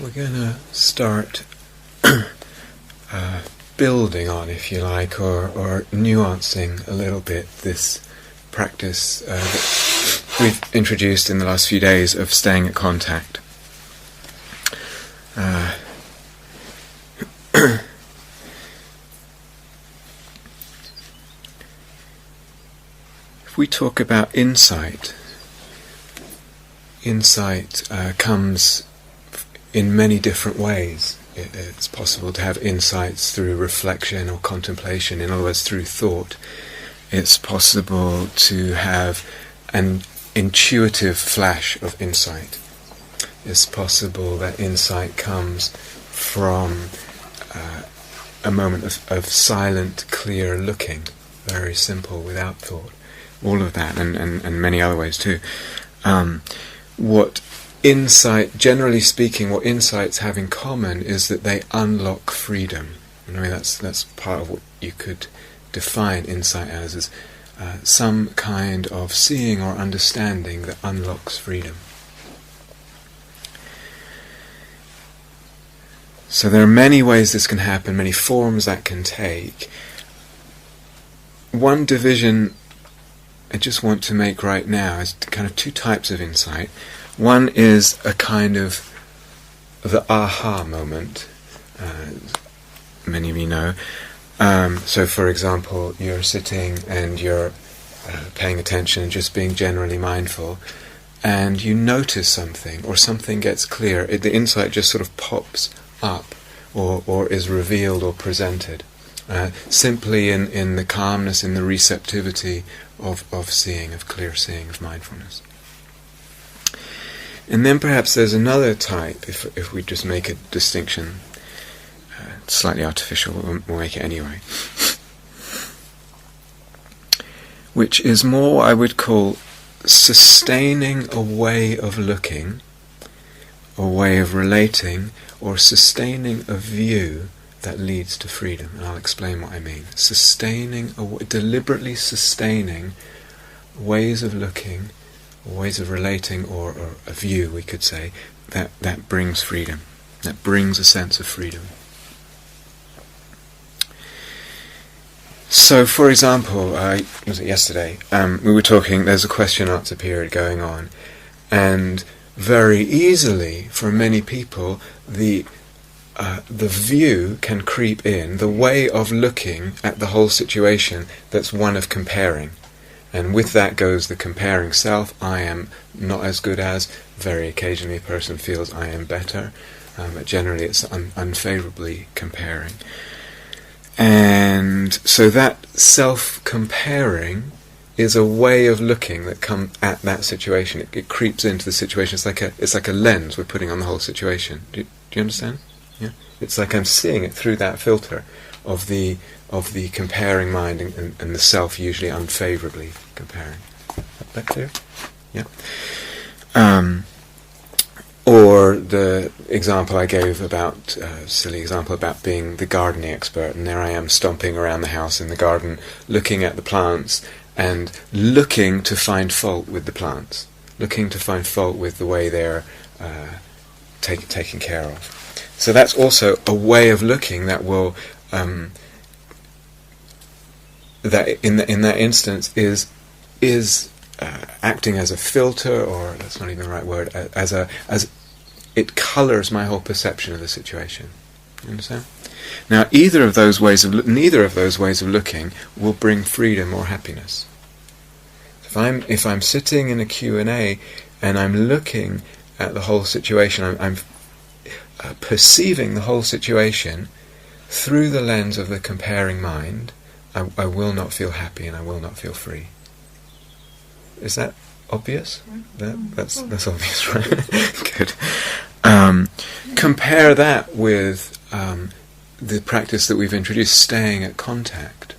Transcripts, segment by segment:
We're going to start building on, if you like, or nuancing a little bit this practice that we've introduced in the last few days of staying at contact. If we talk about insight, comes in many different ways. It's possible to have insights through reflection or contemplation, in other words, through thought. It's possible to have an intuitive flash of insight. It's possible that insight comes from a moment of silent, clear looking, very simple, without thought. All of that, and many other ways too. What insight, generally speaking, what insights have in common is that they unlock freedom. I mean, that's part of what you could define insight as, is some kind of seeing or understanding that unlocks freedom. So there are many ways this can happen, many forms that can take. One division I just want to make right now is kind of two types of insight. One is a kind of the aha moment, many of you know. So for example, you're sitting and you're paying attention, just being generally mindful, and you notice something, or something gets clear. The insight just sort of pops up, or is revealed or presented. Simply in the calmness, in the receptivity of seeing, of clear seeing, of mindfulness. And then perhaps there's another type, if we just make a distinction, slightly artificial, but we'll make it anyway, which is more what I would call sustaining a way of looking, a way of relating, or sustaining a view that leads to freedom. And I'll explain what I mean. Deliberately sustaining ways of looking, ways of relating, or a view, we could say, that brings freedom, that brings a sense of freedom. So, for example, was it yesterday? We were talking, there's a question-answer period going on, and very easily, for many people, the view can creep in, the way of looking at the whole situation that's one of comparing. And with that goes the comparing self. I am not as good as. Very occasionally a person feels I am better, but generally it's unfavourably comparing. And so that self-comparing is a way of looking that comes at that situation. It creeps into the situation. It's like a lens we're putting on the whole situation. Do you understand? Yeah. It's like I'm seeing it through that filter of the comparing mind and the self usually unfavourably comparing. That clear? Yeah. Or the example I gave about, silly example about being the gardening expert, and there I am stomping around the house in the garden, looking at the plants and looking to find fault with the plants, looking to find fault with the way they're taken care of. So that's also a way of looking that will, that in that instance is acting as a filter, or that's not even the right word, as it colours my whole perception of the situation. You understand? Now, neither of those ways of looking will bring freedom or happiness. If I'm sitting in a Q&A and I'm looking at the whole situation, I'm perceiving the whole situation through the lens of the comparing mind, I will not feel happy and I will not feel free. Is that obvious? That's obvious, right? Good. Compare that with the practice that we've introduced, staying at contact.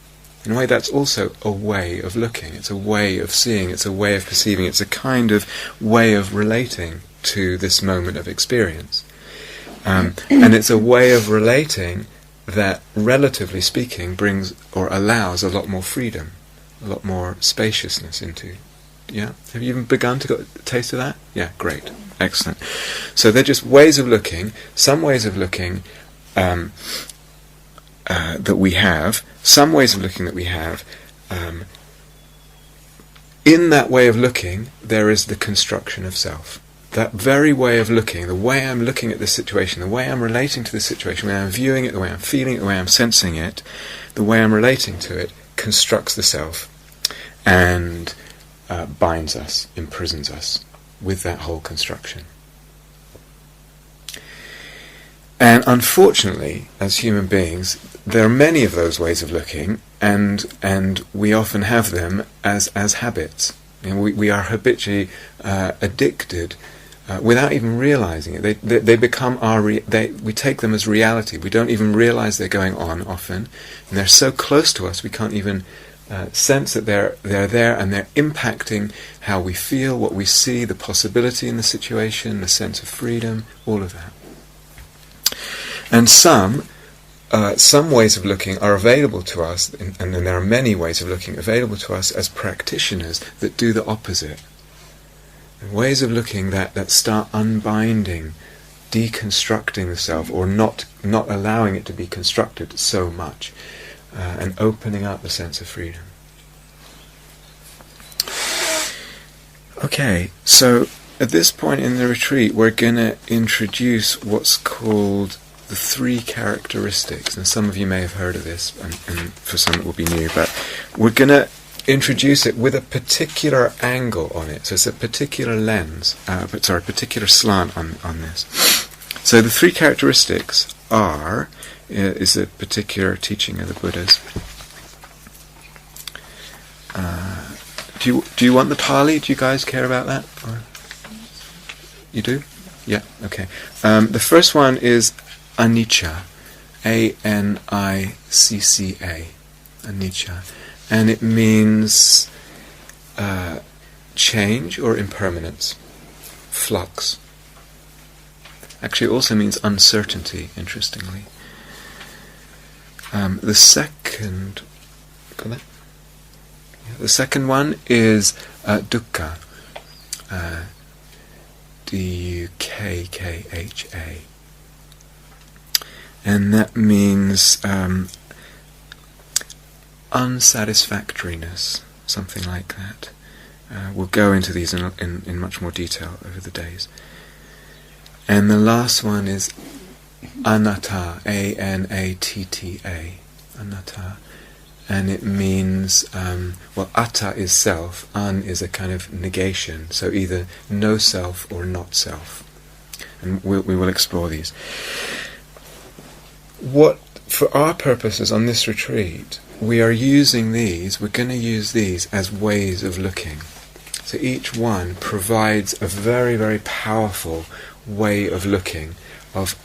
In a way, that's also a way of looking. It's a way of seeing. It's a way of perceiving. It's a kind of way of relating to this moment of experience. And it's a way of relating that, relatively speaking, brings or allows a lot more freedom, a lot more spaciousness into Yeah? Have you even begun to get a taste of that? Yeah, great. Excellent. So they're just ways of looking, some ways of looking that we have, some ways of looking that we have. In that way of looking, there is the construction of self. That very way of looking, the way I'm looking at this situation, the way I'm relating to this situation, the way I'm viewing it, the way I'm feeling it, the way I'm sensing it, the way I'm relating to it, constructs the self and binds us, imprisons us with that whole construction. And unfortunately, as human beings, there are many of those ways of looking, and we often have them as habits. We are habitually addicted without even realizing it. They become we take them as reality. We don't even realize they're going on often, and they're so close to us we can't even sense that they're there, and they're impacting how we feel, what we see, the possibility in the situation, the sense of freedom, all of that. And some ways of looking are available to us, and there are many ways of looking available to us as practitioners that do the opposite. And ways of looking that start unbinding, deconstructing the self, or not allowing it to be constructed so much, and opening up the sense of freedom. Okay, so at this point in the retreat, we're going to introduce what's called the 3 characteristics, and some of you may have heard of this, and for some it will be new, but we're going to introduce it with a particular angle on it. So it's a particular lens, particular slant on this. So the 3 characteristics is a particular teaching of the Buddha's. Do you want the Pali? Do you guys care about that? Or you do? Yeah. Okay. The first one is Anicca, Anicca, Anicca, and it means change or impermanence, flux. Actually, it also means uncertainty, interestingly. The second one is dukkha, Dukkha, and that means unsatisfactoriness, something like that. We'll go into these in much more detail over the days. And the last one is anatta, Anatta, anatta, and it means, atta is self, an is a kind of negation, so either no self or not self. And we will explore these. What, for our purposes on this retreat, we're going to use these as ways of looking. So each one provides a very, very powerful way of looking, of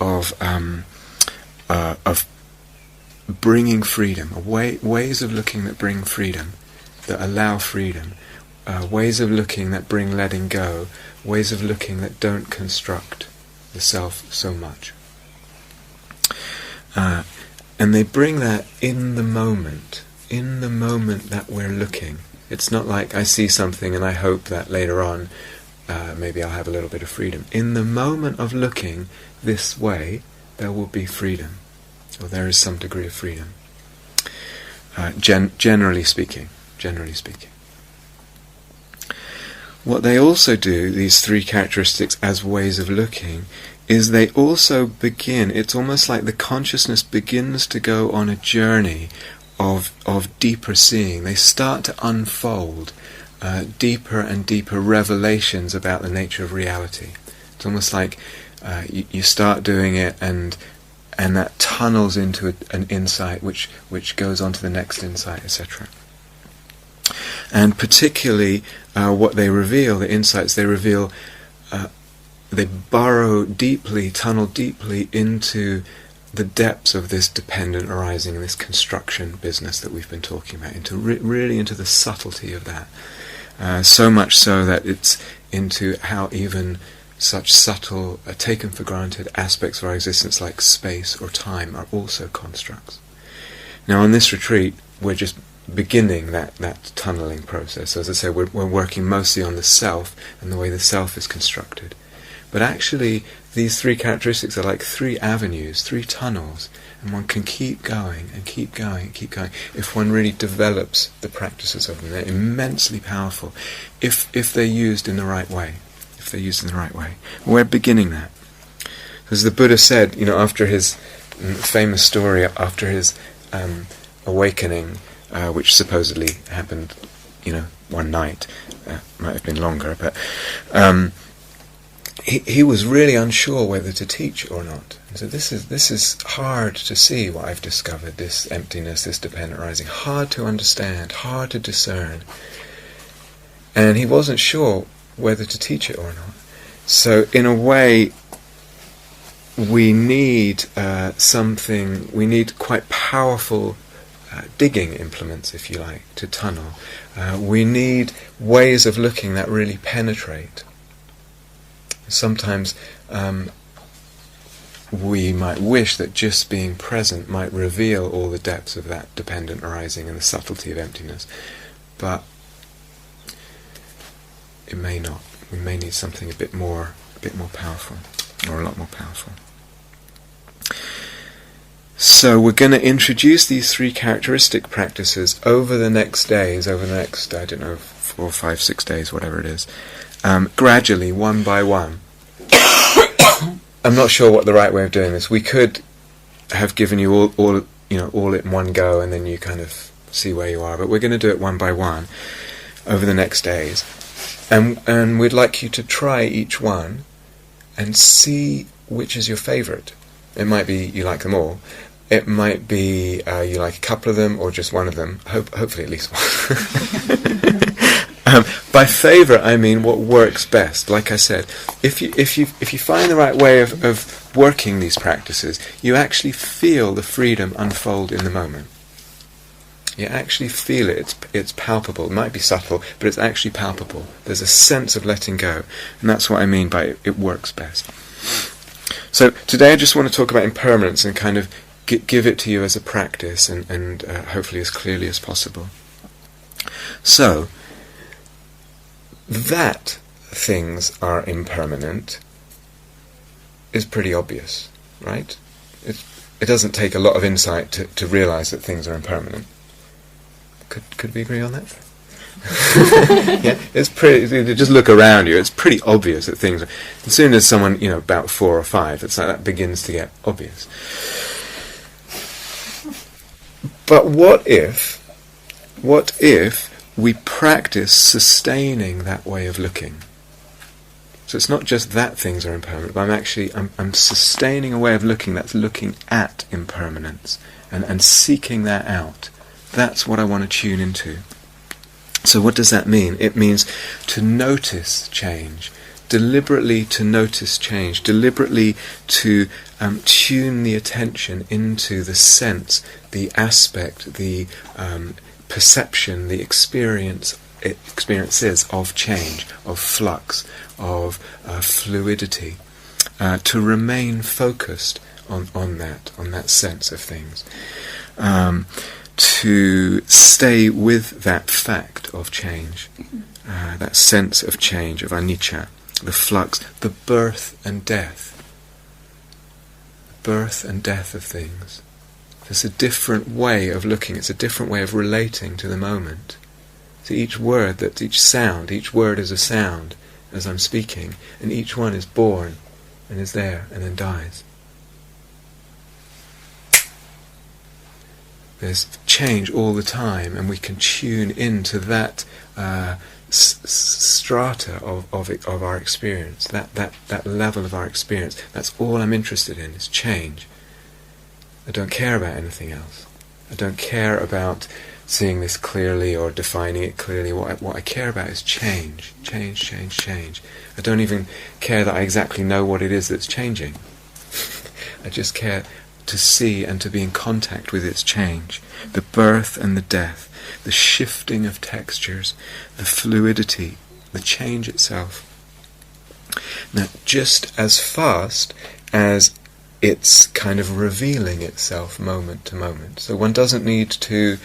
bringing freedom, ways of looking that bring freedom, that allow freedom, ways of looking that bring letting go, ways of looking that don't construct the self so much. And they bring that in the moment that we're looking. It's not like I see something and I hope that later on maybe I'll have a little bit of freedom. In the moment of looking this way, there will be freedom, or there is some degree of freedom. Generally speaking. What they also do, these 3 characteristics as ways of looking, is they also begin, it's almost like the consciousness begins to go on a journey of deeper seeing. They start to unfold deeper and deeper revelations about the nature of reality. It's almost like you start doing it, and that tunnels into an insight which goes on to the next insight, etc. And particularly what they reveal, the insights they reveal, they burrow deeply, tunnel deeply into the depths of this dependent arising and this construction business that we've been talking about, really into the subtlety of that. So much so that it's into how even such subtle, taken for granted aspects of our existence like space or time are also constructs. Now on this retreat, we're just beginning that tunneling process. As I say, we're working mostly on the self and the way the self is constructed. But actually, these three characteristics are like three avenues, three tunnels, and one can keep going and keep going and keep going if one really develops the practices of them. They're immensely powerful if they're used in the right way. If they're used in the right way. We're beginning that. As the Buddha said, after his famous story, after his awakening, which supposedly happened, one night, might have been longer, but he was really unsure whether to teach or not. And so this is hard to see what I've discovered, this emptiness, this dependent arising, hard to understand, hard to discern. And he wasn't sure whether to teach it or not. So in a way, we need we need quite powerful digging implements, if you like, to tunnel. We need ways of looking that really penetrate. Sometimes we might wish that just being present might reveal all the depths of that dependent arising and the subtlety of emptiness, but it may not. We may need something a bit more powerful, or a lot more powerful. So we're going to introduce these three characteristic practices over the next days, over the next, 4, 5, 6 days, whatever it is, gradually, one by one. I'm not sure what the right way of doing this. We could have given you all in one go, and then you kind of see where you are. But we're going to do it one by one over the next days, and we'd like you to try each one and see which is your favourite. It might be you like them all. It might be you like a couple of them or just one of them. Hopefully at least one. By favourite, I mean what works best. Like I said, if you find the right way of working these practices, you actually feel the freedom unfold in the moment. You actually feel it. It's palpable. It might be subtle, but it's actually palpable. There's a sense of letting go, and that's what I mean by it works best. So today I just want to talk about impermanence and kind of give it to you as a practice and hopefully as clearly as possible. So, that things are impermanent is pretty obvious, right? It doesn't take a lot of insight to realise that things are impermanent. Could we agree on that? Yeah, it's pretty. Just look around you. It's pretty obvious that things are. As soon as someone, about 4 or 5, it's like that begins to get obvious. But what if we practice sustaining that way of looking? So it's not just that things are impermanent, but I'm sustaining a way of looking that's looking at impermanence and seeking that out. That's what I want to tune into. So what does that mean? It means to notice change, deliberately to notice change, deliberately to tune the attention into the sense, the aspect, the perception, the experiences of change, of flux, of fluidity, to remain focused on that sense of things. To stay with that fact of change, that sense of change, of anicca, the flux, the birth and death of things. There's a different way of looking, it's a different way of relating to the moment. So each word, each sound, each word is a sound as I'm speaking, and each one is born and is there and then dies. There's change all the time, and we can tune into that strata of our experience, that level of our experience. That's all I'm interested in, is change. I don't care about anything else. I don't care about seeing this clearly or defining it clearly. What I care about is change. Change. I don't even care that I exactly know what it is that's changing. I just care to see and to be in contact with its change, the birth and the death, the shifting of textures, the fluidity, the change itself. Now, just as fast as it's kind of revealing itself moment to moment. So one doesn't need to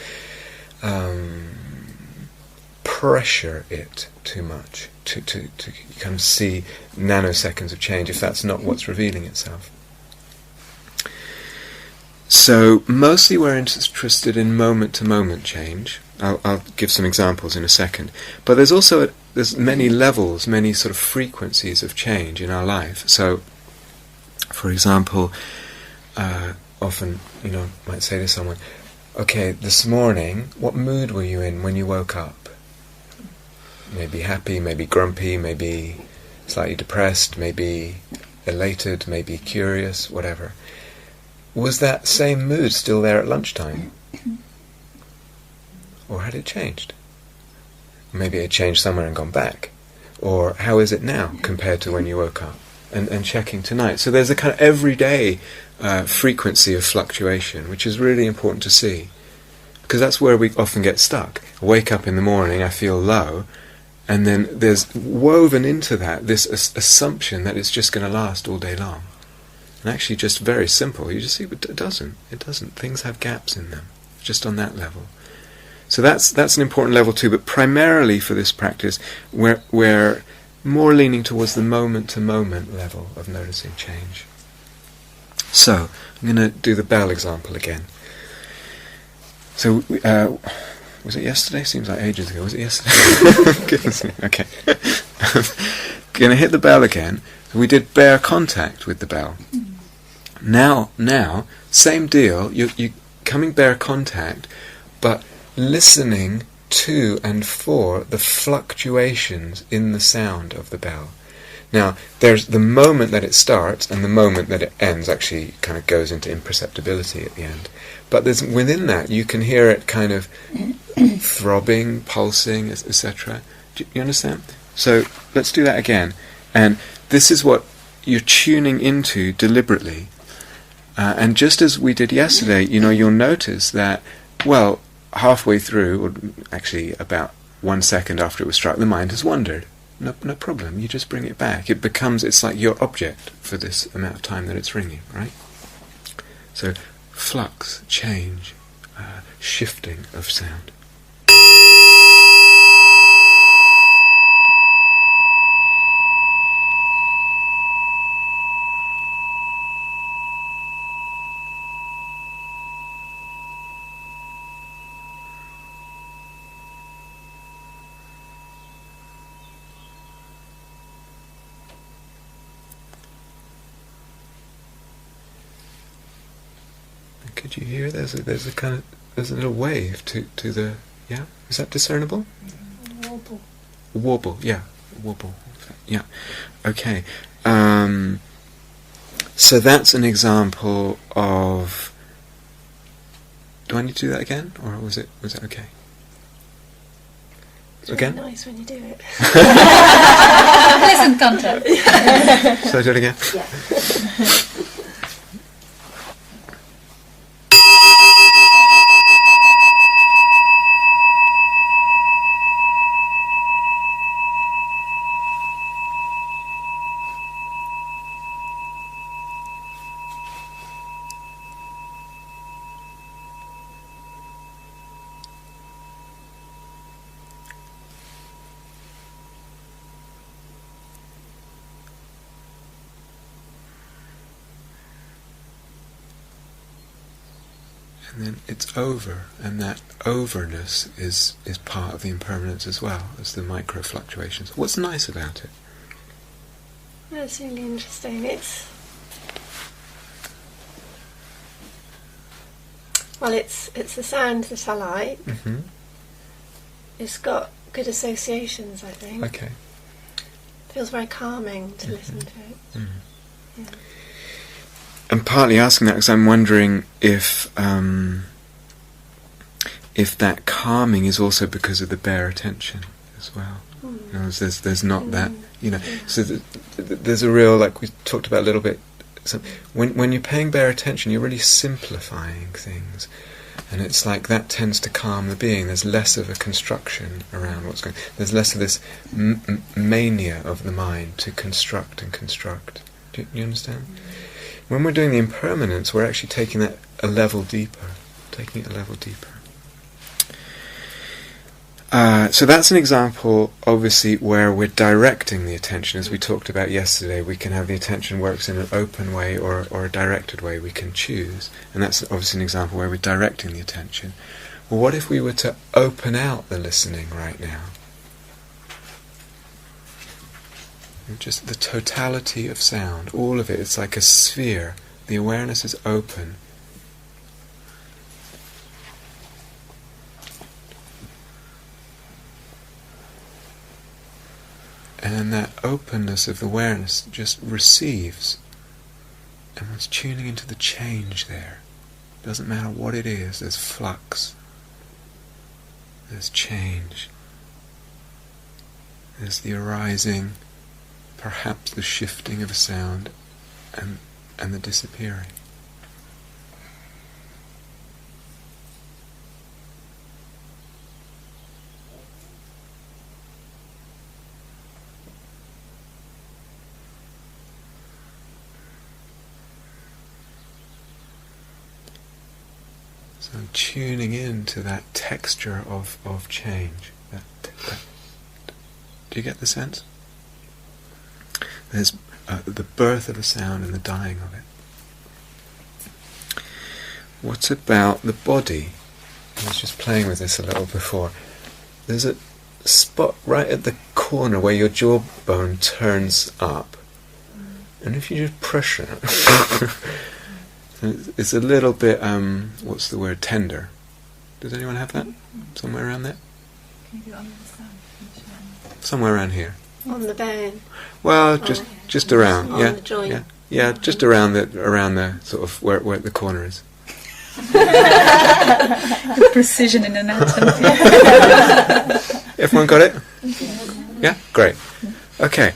pressure it too much to kind of see nanoseconds of change if that's not what's revealing itself. So mostly we're interested in moment-to-moment change. I'll give some examples in a second. But there's many levels, many sort of frequencies of change in our life. So, for example, often, might say to someone, okay, this morning, what mood were you in when you woke up? Maybe happy, maybe grumpy, maybe slightly depressed, maybe elated, maybe curious, whatever. Was that same mood still there at lunchtime? Or had it changed? Maybe it had changed somewhere and gone back. Or how is it now compared to when you woke up? And checking tonight. So there's a kind of everyday frequency of fluctuation, which is really important to see. Because that's where we often get stuck. I wake up in the morning, I feel low, and then there's woven into that this assumption that it's just going to last all day long. And actually just very simple. You just see, but it doesn't. It doesn't. Things have gaps in them, just on that level. So that's an important level too, but primarily for this practice, we're more leaning towards the moment-to-moment level of noticing change. So, I'm going to do the bell example again. So, was it yesterday? Seems like ages ago. Was it yesterday? Goodness me. Okay. Going to hit the bell again. We did bare contact with the bell. Now, same deal. You're coming bare contact, but listening to and for the fluctuations in the sound of the bell. Now, there's the moment that it starts and the moment that it ends, actually kind of goes into imperceptibility at the end. But there's within that, you can hear it kind of throbbing, pulsing, etc. Do you understand? So, let's do that again. And this is what you're tuning into deliberately. And just as we did yesterday, you'll notice that, well, halfway through, or actually about 1 second after it was struck, the mind has wandered. No problem. You just bring it back. It's like your object for this amount of time that it's ringing, right? So, flux, change, shifting of sound. Could you hear? There's a little wave to the, yeah. Is that discernible? Warble. Warble, yeah. Warble, yeah. Okay. So that's an example of. Do I need to do that again, or was it okay? It's again? really nice when you do it. Listen, content. Shall I do it again? Yeah. And then it's over, and that overness is part of the impermanence as well as the micro fluctuations. What's nice about it? That's really interesting. It's the sound that I like. Mm-hmm. It's got good associations, I think. Okay. Feels very calming to listen to it. Mm. Yeah. I'm partly asking that because I'm wondering if that calming is also because of the bare attention as well. There's not that, so there's a real, like we talked about a little bit, so when you're paying bare attention, you're really simplifying things, and it's like that tends to calm the being. There's less of a construction around what's going on. There's less of this mania of the mind to construct and construct. Do you understand? When we're doing the impermanence, we're actually taking that a level deeper, taking it a level deeper. So that's an example, obviously, where we're directing the attention. As we talked about yesterday, we can have the attention works in an open way or a directed way. We can choose. And that's obviously an example where we're directing the attention. Well, what if we were to open out the listening right now? Just the totality of sound, all of it, it's like a sphere. The awareness is open. And that openness of the awareness just receives. And one's tuning into the change there. Doesn't matter what it is, there's flux. There's change. There's the arising, perhaps the shifting of a sound, and the disappearing. So I'm tuning in to that texture of change. Do you get the sense? There's the birth of a sound and the dying of it. What about the body? I was just playing with this a little before. There's a spot right at the corner where your jawbone turns up. And if you just pressure it's a little bit, what's the word, tender. Does anyone have that? Somewhere around there? Somewhere around here. On the bone. Well, just around, on yeah, the joint. yeah, just around the sort of where the corner is. The precision in anatomy. Everyone got it? Yeah, great. Okay.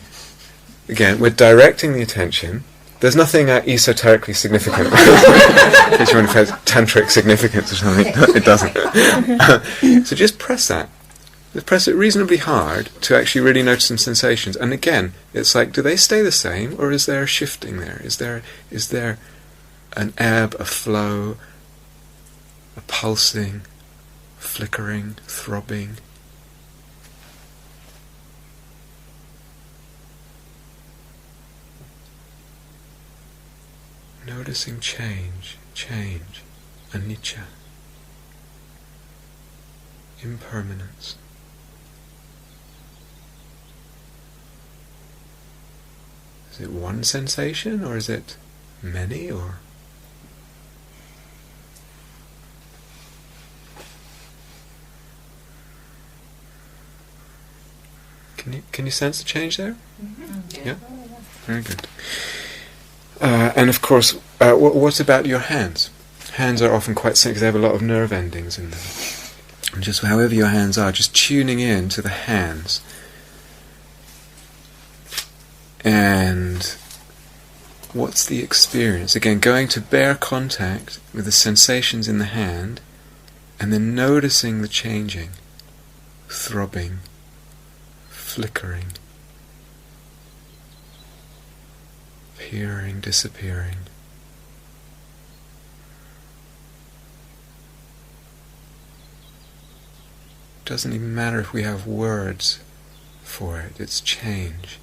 Again, we're directing the attention. There's nothing esoterically significant. In case you want to have tantric significance or something, it doesn't. So just press that. Press it reasonably hard to actually really notice some sensations. And again, it's like, do they stay the same, or is there a shifting there? Is there an ebb, a flow, a pulsing, flickering, throbbing? Noticing change, anicca, impermanence. Is it one sensation, or is it many, or? Can you sense the change there? Mm-hmm. Yeah? Very good. And of course, what about your hands? Hands are often quite sick because they have a lot of nerve endings in them. And just however your hands are, just tuning in to the hands. And what's the experience? Again, going to bare contact with the sensations in the hand, and then noticing the changing, throbbing, flickering, appearing, disappearing. Doesn't even matter if we have words for it, it's change.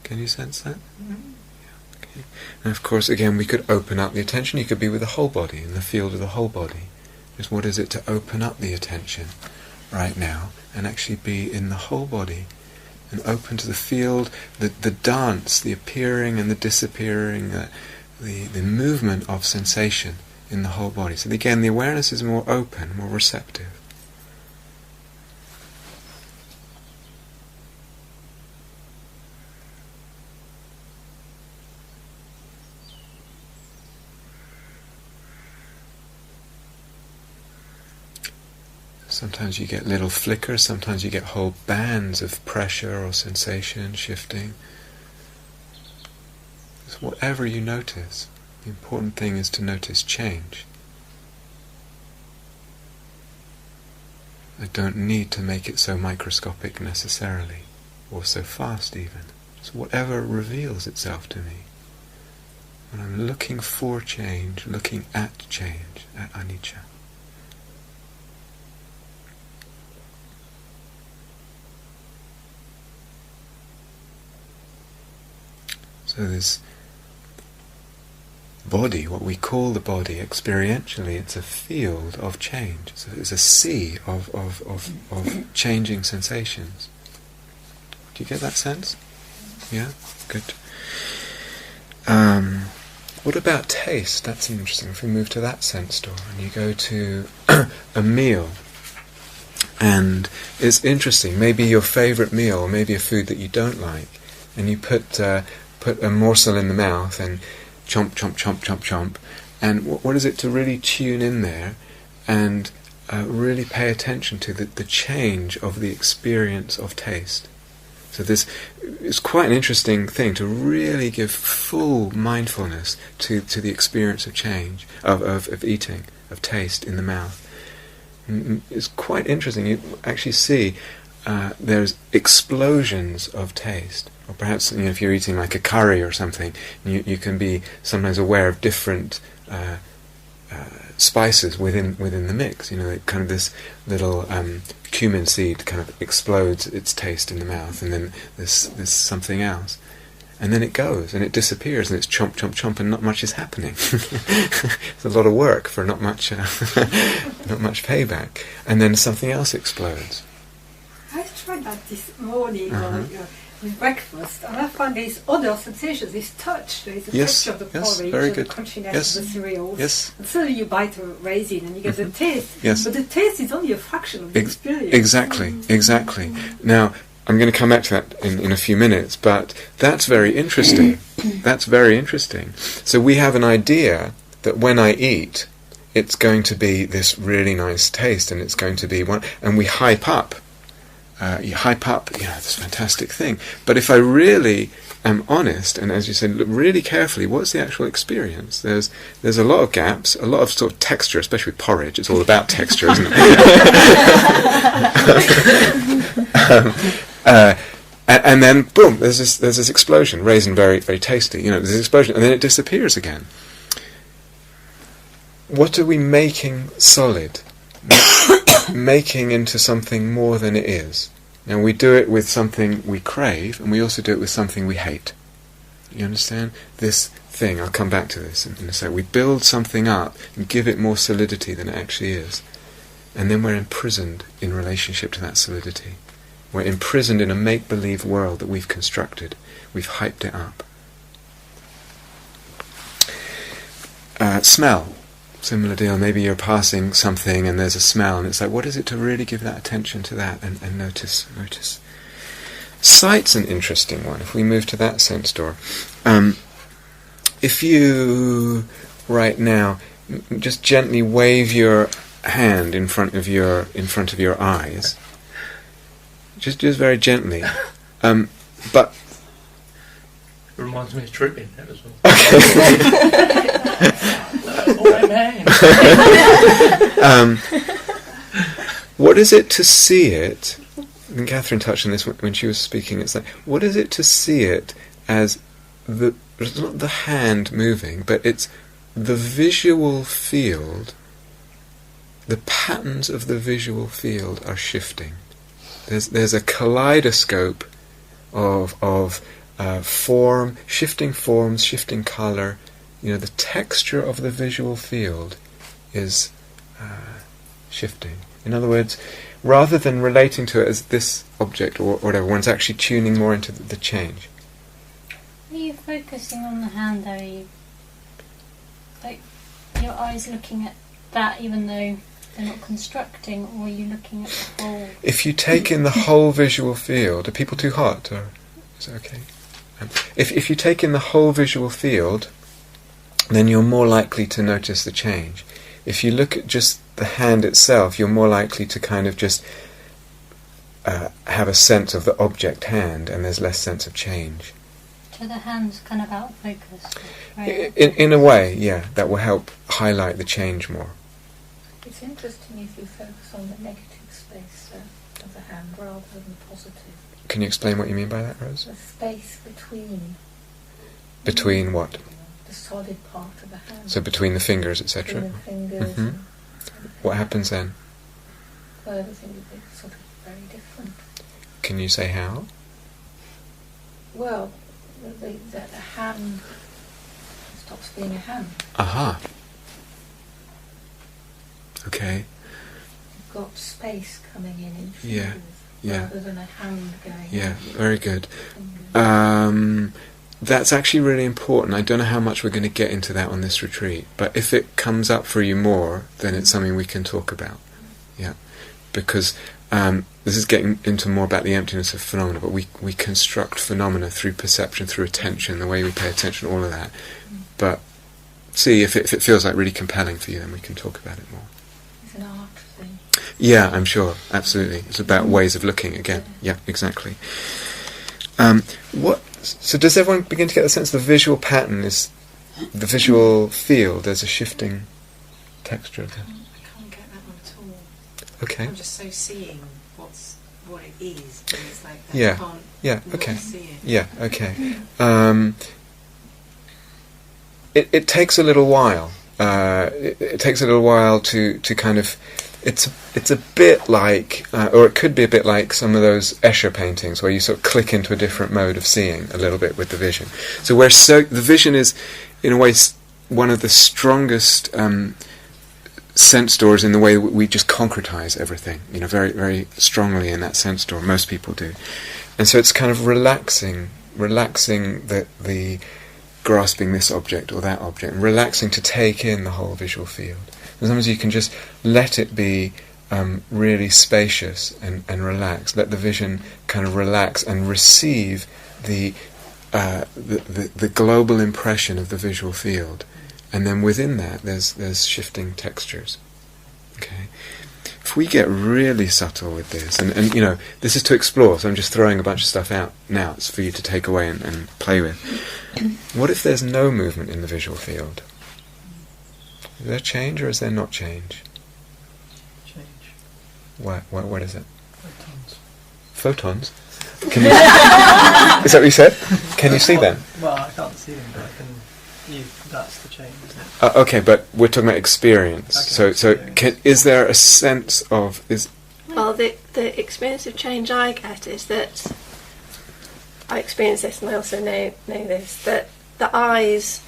Can you sense that? Mm-hmm. Yeah, okay. And of course, again, we could open up the attention. You could be with the whole body, in the field of the whole body. Just what is it to open up the attention right now and actually be in the whole body and open to the field, the dance, the appearing and the disappearing, the movement of sensation in the whole body. So again, the awareness is more open, more receptive. Sometimes you get little flickers, sometimes you get whole bands of pressure or sensation shifting. It's whatever you notice. The important thing is to notice change. I don't need to make it so microscopic necessarily, or so fast even. Just whatever reveals itself to me. when I'm looking for change, looking at change, at anicca. So this body, what we call the body, experientially, it's a field of change. So it's a sea of changing sensations. Do you get that sense? Yeah? Good. What about taste? That's interesting. If we move to that sense door and you go to a meal, and it's interesting, maybe your favourite meal, or maybe a food that you don't like, and you put a morsel in the mouth and chomp, chomp, chomp, chomp, chomp, and what is it to really tune in there and really pay attention to the change of the experience of taste. So this is quite an interesting thing, to really give full mindfulness to the experience of change, of eating, of taste in the mouth. It's quite interesting. You actually see there's explosions of taste. Or perhaps, if you're eating like a curry or something, you can be sometimes aware of different spices within the mix. Kind of this little cumin seed kind of explodes its taste in the mouth, and then there's something else, and then it goes and it disappears, and it's chomp, chomp, chomp, and not much is happening. It's a lot of work for not much payback, and then something else explodes. I tried that this morning with breakfast, and I found these other sensations, this touch. There is a texture of the porridge, very and the good. crunchiness of the cereals. Yes. And suddenly you bite a raisin and you get the taste. Yes. But the taste is only a fraction of the experience. Exactly. Now, I'm going to come back to that in a few minutes, but that's very interesting. That's very interesting. So we have an idea that when I eat, it's going to be this really nice taste, and it's going to be one, and we hype up. You hype up, this fantastic thing. But if I really am honest, and as you said, look really carefully, what's the actual experience? There's a lot of gaps, a lot of sort of texture, especially with porridge. It's all about texture, isn't it? And then boom, there's this explosion. Raisin, very, very tasty. There's this explosion, and then it disappears again. What are we making solid? Making into something more than it is. Now we do it with something we crave, and we also do it with something we hate. You understand? This thing, I'll come back to this in a sec. We build something up and give it more solidity than it actually is. And then we're imprisoned in relationship to that solidity. We're imprisoned in a make-believe world that we've constructed. We've hyped it up. Smell. Similar deal. Maybe you're passing something and there's a smell, and it's like, what is it to really give that attention to that and notice? Sight's an interesting one. If we move to that sense door, if you right now just gently wave your hand in front of your eyes, just very gently, but it reminds me of tripping that as well. What is it to see it? And Catherine touched on this when she was speaking. It's like, what is it to see it as it's not the hand moving, but it's the visual field. The patterns of the visual field are shifting. There's a kaleidoscope of form, shifting forms, shifting colour. The texture of the visual field is shifting. In other words, rather than relating to it as this object or whatever, one's actually tuning more into the change. Are you focusing on the hand, though? Are you, like, your eyes looking at that even though they're not constructing, or are you looking at the whole? If you take in the whole visual field, are people too hot, or is it okay? If you take in the whole visual field, then you're more likely to notice the change. If you look at just the hand itself, you're more likely to kind of just have a sense of the object hand, and there's less sense of change. So the hand's kind of out of focus? Right? In a way, yeah, that will help highlight the change more. It's interesting if you focus on the negative space of the hand rather than the positive. Can you explain what you mean by that, Rose? The space between. Between what? The the solid part of the hand. So between the fingers, etc. Between the fingers. Mhm. What happens then? Well, everything would be sort of very different. Can you say how? Well, the hand stops being a hand. Aha. Okay. You've got space coming in Yeah, fingers, yeah. rather than a hand going Yeah, in. very good. Fingers. That's actually really important. I don't know how much we're going to get into that on this retreat, but if it comes up for you more, then it's something we can talk about. Yeah, because this is getting into more about the emptiness of phenomena, but we construct phenomena through perception, through attention, the way we pay attention, all of that. But see, if it feels like really compelling for you, then we can talk about it more. It's an art thing. Yeah, I'm sure, absolutely. It's about ways of looking again. Yeah, exactly. So does everyone begin to get the sense the visual pattern is the visual field? There's a shifting texture there. I can't get that one at all. Okay. I'm just so seeing what it is, but it's like that Yeah. I can't Yeah. not Okay. see it. Yeah. Okay. It takes a little while. It takes a little while to kind of. It's a bit like, or it could be a bit like some of those Escher paintings where you sort of click into a different mode of seeing a little bit with the vision. So the vision is, in a way, one of the strongest sense doors in the way we just concretize everything. Very, very strongly in that sense door. Most people do, and so it's kind of relaxing the grasping this object or that object, and relaxing to take in the whole visual field. Sometimes you can just let it be really spacious and relaxed. Let the vision kind of relax and receive the global impression of the visual field, and then within that there's shifting textures. Okay, if we get really subtle with this, and this is to explore. So I'm just throwing a bunch of stuff out now. It's for you to take away and play with. What if there's no movement in the visual field? Is there change or is there not change? Change. What is it? Photons. Photons? Can you, is that what you said? Can you see them? Well, I can't see them, but I can. That's the change, isn't it? Okay, but we're talking about experience. Okay, So experience. Is there a sense of Well, the experience of change I get is that I experience this, and I also know this, that the eyes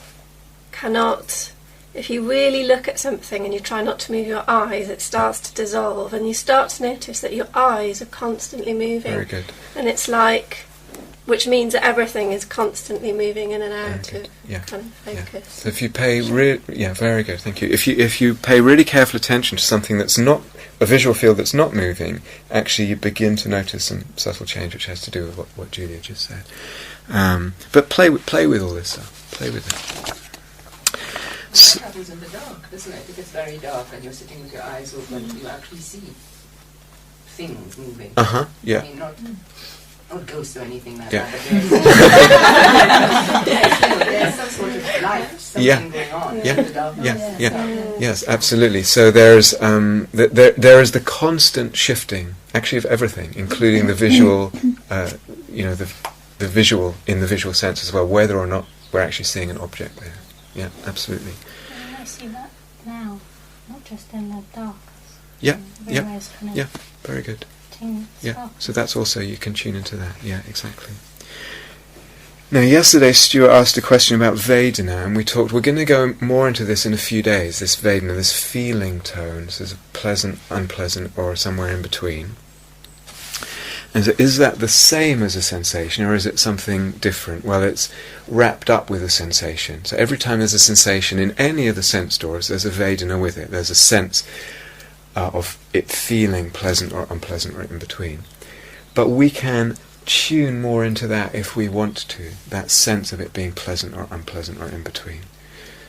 cannot. If you really look at something and you try not to move your eyes, it starts to dissolve, and you start to notice that your eyes are constantly moving. very good? And it's like, which means that everything is constantly moving in and out Very of good. Yeah. kind of Yeah. focus. So if you pay very good, thank you. If you pay really careful attention to something that's not a visual field that's not moving, actually you begin to notice some subtle change, which has to do with what Julia just said. But play with all this stuff. Play with it. That happens in the dark, doesn't it? If it's very dark and you're sitting with your eyes open, you actually see things moving. Yeah. I mean, not ghosts or anything like Yeah. that, but there's some sort of life, something going on Yeah. in the darkness. Yes, absolutely. So there's there is the constant shifting, actually, of everything, including the visual, the visual in the visual sense as well, whether or not we're actually seeing an object there. Yeah, absolutely. And I see that now, not just in the dark. Yeah, I realise kind of yeah, very good. things Yeah, up. so that's also, you can tune into that. Yeah, exactly. Now, yesterday Stuart asked a question about Vedana, and we're going to go more into this in a few days, this Vedana, this feeling tone, so there's a pleasant, unpleasant, or somewhere in between. And so is that the same as a sensation, or is it something different? Well, it's wrapped up with a sensation. So every time there's a sensation in any of the sense doors, there's a Vedana with it. There's a sense of it feeling pleasant or unpleasant or in between. But we can tune more into that if we want to, that sense of it being pleasant or unpleasant or in between.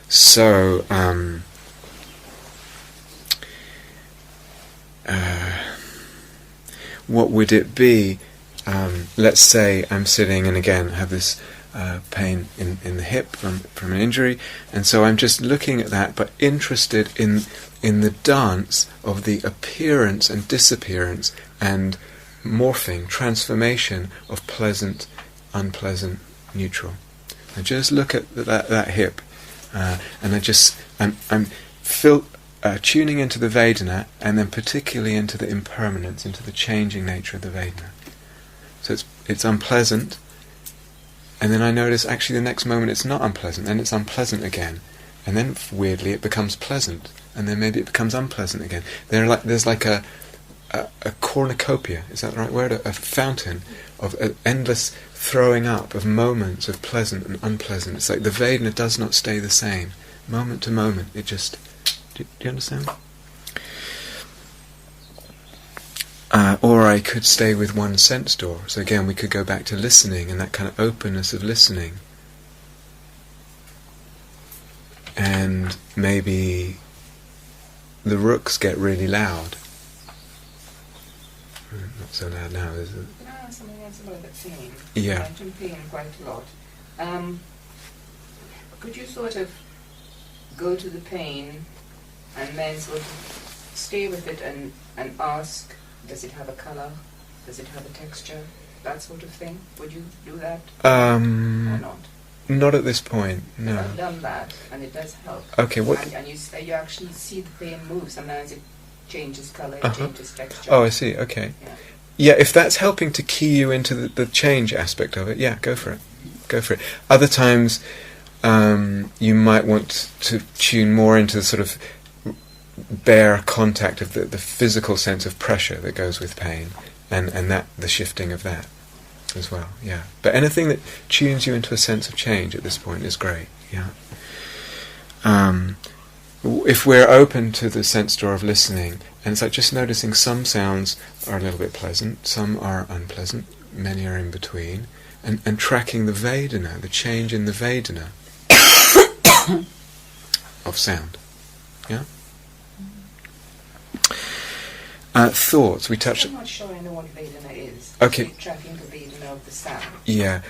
So, what would it be? Let's say I'm sitting and again have this pain in the hip from an injury, and so I'm just looking at that, but interested in the dance of the appearance and disappearance and morphing, transformation of pleasant, unpleasant, neutral. And just look at that hip And I'm tuning into the Vedana, and then particularly into the impermanence, into the changing nature of the Vedana. So it's unpleasant, and then I notice actually the next moment it's not unpleasant, then it's unpleasant again, and then weirdly it becomes pleasant, and then maybe it becomes unpleasant again. There's like a cornucopia, is that the right word? A fountain of endless throwing up of moments of pleasant and unpleasant. It's like the Vedana does not stay the same. Moment to moment, it just... Do you understand? Or I could stay with one sense door. So again, we could go back to listening and that kind of openness of listening. And maybe the rooks get really loud. Not so loud now, is it? No, something else about that pain. Yeah. You mentioned pain quite a lot. Could you sort of go to the pain and then sort of stay with it and ask, does it have a colour? Does it have a texture? That sort of thing? Would you do that or not? Not at this point, no. I've done that and it does help. Okay, what... And you actually see the pain move. Sometimes it changes colour, it changes texture. Oh, I see, okay. Yeah, if that's helping to key you into the change aspect of it, yeah, go for it. Go for it. Other times, you might want to tune more into the sort of bare contact of the physical sense of pressure that goes with pain, and that the shifting of that as well, yeah. But anything that tunes you into a sense of change at this point is great, yeah. If we're open to the sense door of listening, and it's like just noticing some sounds are a little bit pleasant, some are unpleasant, many are in between, and tracking the Vedana, the change in the Vedana of sound. Yeah? Thoughts, we touched... I'm not sure I know what Vedana is. Okay. Tracking the Vedana of the sound. Yeah.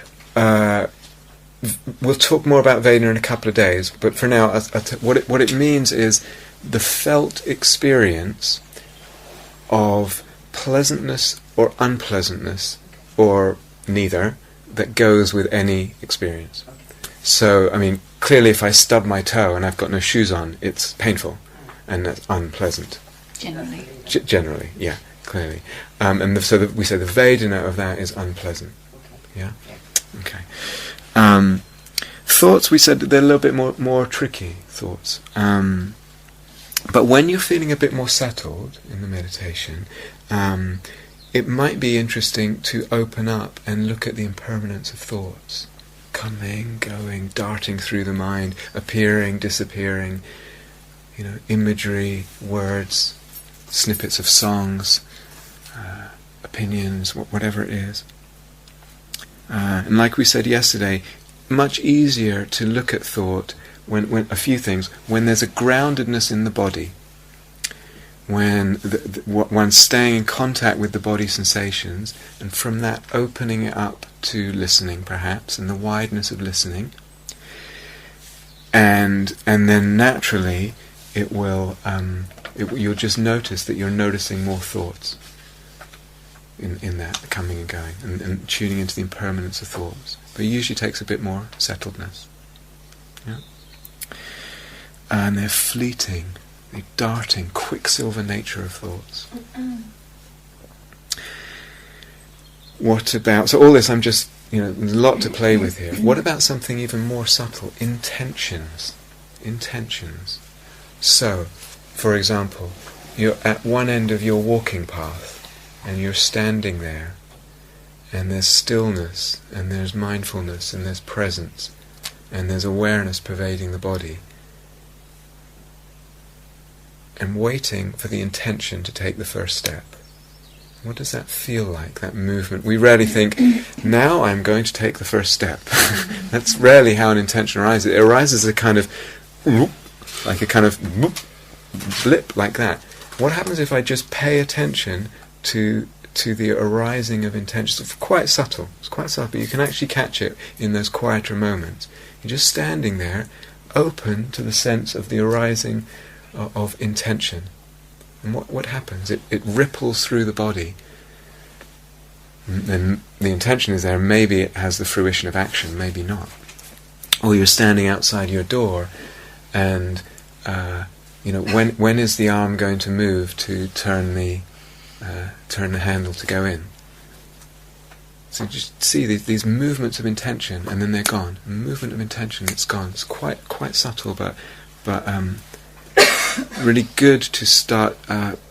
We'll talk more about Vedana in a couple of days, but for now, what it means is the felt experience of pleasantness or unpleasantness, or neither, that goes with any experience. So, I mean, clearly if I stub my toe and I've got no shoes on, it's painful, and that's unpleasant. Generally. Generally, yeah, clearly. And so we say the Vedana of that is unpleasant. Yeah? Okay. Thoughts, we said they're a little bit more tricky, thoughts. But when you're feeling a bit more settled in the meditation, it might be interesting to open up and look at the impermanence of thoughts. Coming, going, darting through the mind, appearing, disappearing, imagery, words, snippets of songs, opinions, whatever it is. And like we said yesterday, much easier to look at thought when a few things, when there's a groundedness in the body, when one's staying in contact with the body sensations, and from that opening it up to listening perhaps, and the wideness of listening, and then naturally it will you'll just notice that you're noticing more thoughts in that coming and going, and tuning into the impermanence of thoughts. But it usually takes a bit more settledness. Yeah? And they're fleeting, they're darting, quicksilver nature of thoughts. What about, so all this I'm just, there's a lot to play with here. What about something even more subtle? Intentions. So, for example, you're at one end of your walking path, and you're standing there, and there's stillness, and there's mindfulness, and there's presence, and there's awareness pervading the body, and waiting for the intention to take the first step. What does that feel like, that movement? We rarely think, now I'm going to take the first step. That's rarely how an intention arises. It arises as a kind of blip like that. What happens if I just pay attention to the arising of intentions? It's quite subtle, but you can actually catch it in those quieter moments. You're just standing there, open to the sense of the arising of intention. And what happens? It ripples through the body. And the intention is there, maybe it has the fruition of action, maybe not. or you're standing outside your door, and when is the arm going to move to turn the handle to go in? So you just see these movements of intention, and then they're gone. A movement of intention, it's gone. It's quite subtle, but really good to start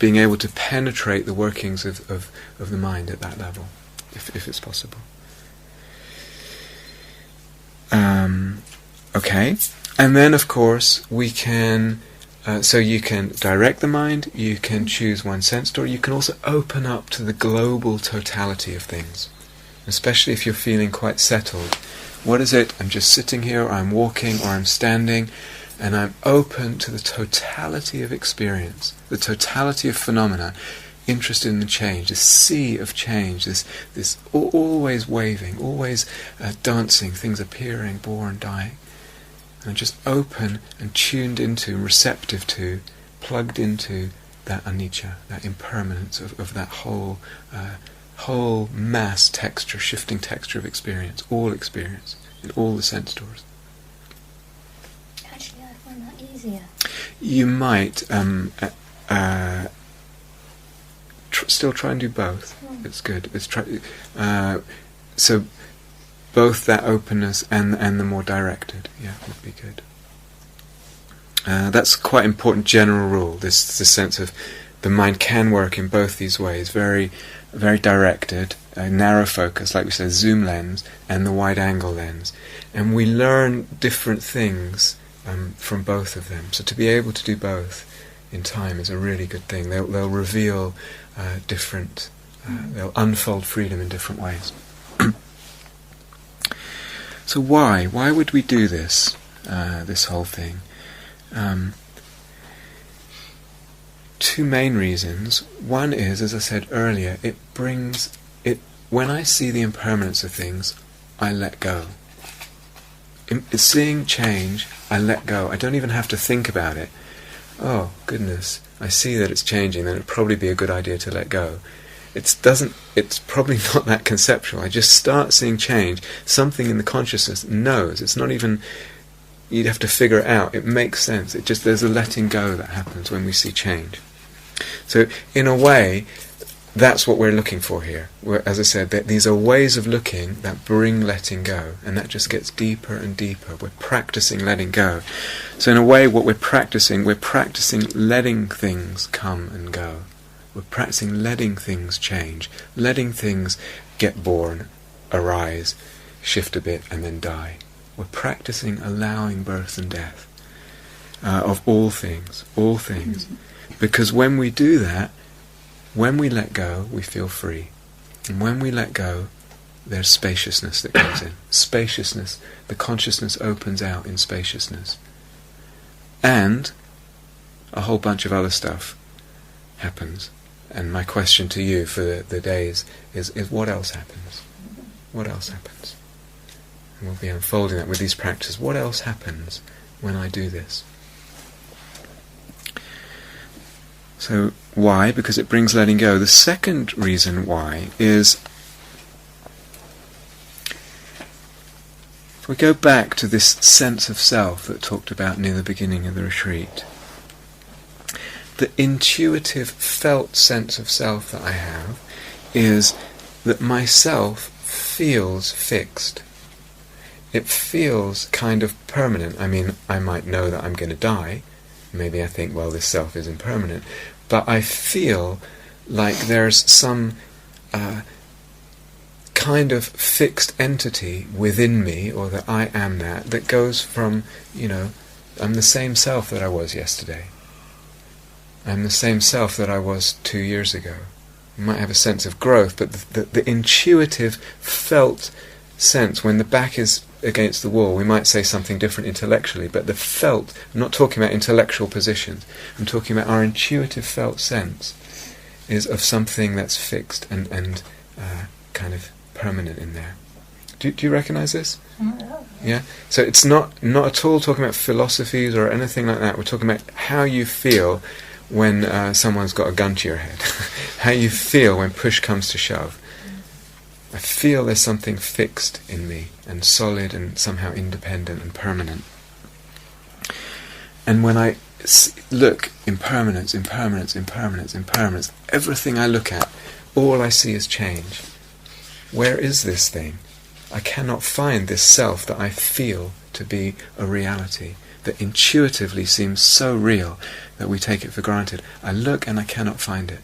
being able to penetrate the workings of the mind at that level, if it's possible. Okay, and then of course we can. So you can direct the mind. You can choose one sense door. You can also open up to the global totality of things, especially if you're feeling quite settled. What is it? I'm just sitting here, or I'm walking, or I'm standing, and I'm open to the totality of experience, the totality of phenomena, interested in the change, this sea of change, this always waving, always dancing, things appearing, born, dying. And just open and tuned into, receptive to, plugged into that anicca, that impermanence of that whole mass texture, shifting texture of experience in all the sense doors. Actually, I find that easier. You might still try and do both. It's good. So both that openness and the more directed, would be good. That's quite important general rule. This sense of the mind can work in both these ways, very, very directed, narrow focus, like we said, zoom lens, and the wide angle lens. And we learn different things from both of them. So to be able to do both in time is a really good thing. They'll reveal different, they'll unfold freedom in different ways. So why would we do this? This whole thing. Two main reasons. One is, as I said earlier, it brings it. When I see the impermanence of things, I let go. Seeing change, I let go. I don't even have to think about it. Oh goodness, I see that it's changing. Then it'd probably be a good idea to let go. It's probably not that conceptual. I just start seeing change. Something in the consciousness knows. It's not even, you'd have to figure it out. It makes sense. There's a letting go that happens when we see change. So in a way, that's what we're looking for here. As I said, these are ways of looking that bring letting go, and that just gets deeper and deeper. We're practicing letting go. So in a way, what we're practicing letting things come and go. We're practicing letting things change, letting things get born, arise, shift a bit, and then die. We're practicing allowing birth and death of all things. Because when we do that, when we let go, we feel free. And when we let go, there's spaciousness that comes in. Spaciousness, the consciousness opens out in spaciousness. And a whole bunch of other stuff happens. And my question to you for the days is what else happens? What else happens? And we'll be unfolding that with these practices. What else happens when I do this? So why? Because it brings letting go. The second reason why is, if we go back to this sense of self that talked about near the beginning of the retreat, the intuitive felt sense of self that I have is that myself feels fixed. It feels kind of permanent. I mean, I might know that I'm going to die. Maybe I think, well, this self is impermanent. But I feel like there's some kind of fixed entity within me, or that I am that goes from, I'm the same self that I was yesterday. I'm the same self that I was 2 years ago. You might have a sense of growth, but the intuitive, felt sense, when the back is against the wall, we might say something different intellectually, but the felt, I'm not talking about intellectual positions, I'm talking about our intuitive felt sense is of something that's fixed and kind of permanent in there. Do you recognise this? Yeah? So it's not at all talking about philosophies or anything like that. We're talking about how you feel when someone's got a gun to your head. How you feel when push comes to shove. I feel there's something fixed in me and solid and somehow independent and permanent. And when I look, impermanence, impermanence, impermanence, impermanence, everything I look at, all I see is change. Where is this thing? I cannot find this self that I feel to be a reality, that intuitively seems so real that we take it for granted. I look and I cannot find it.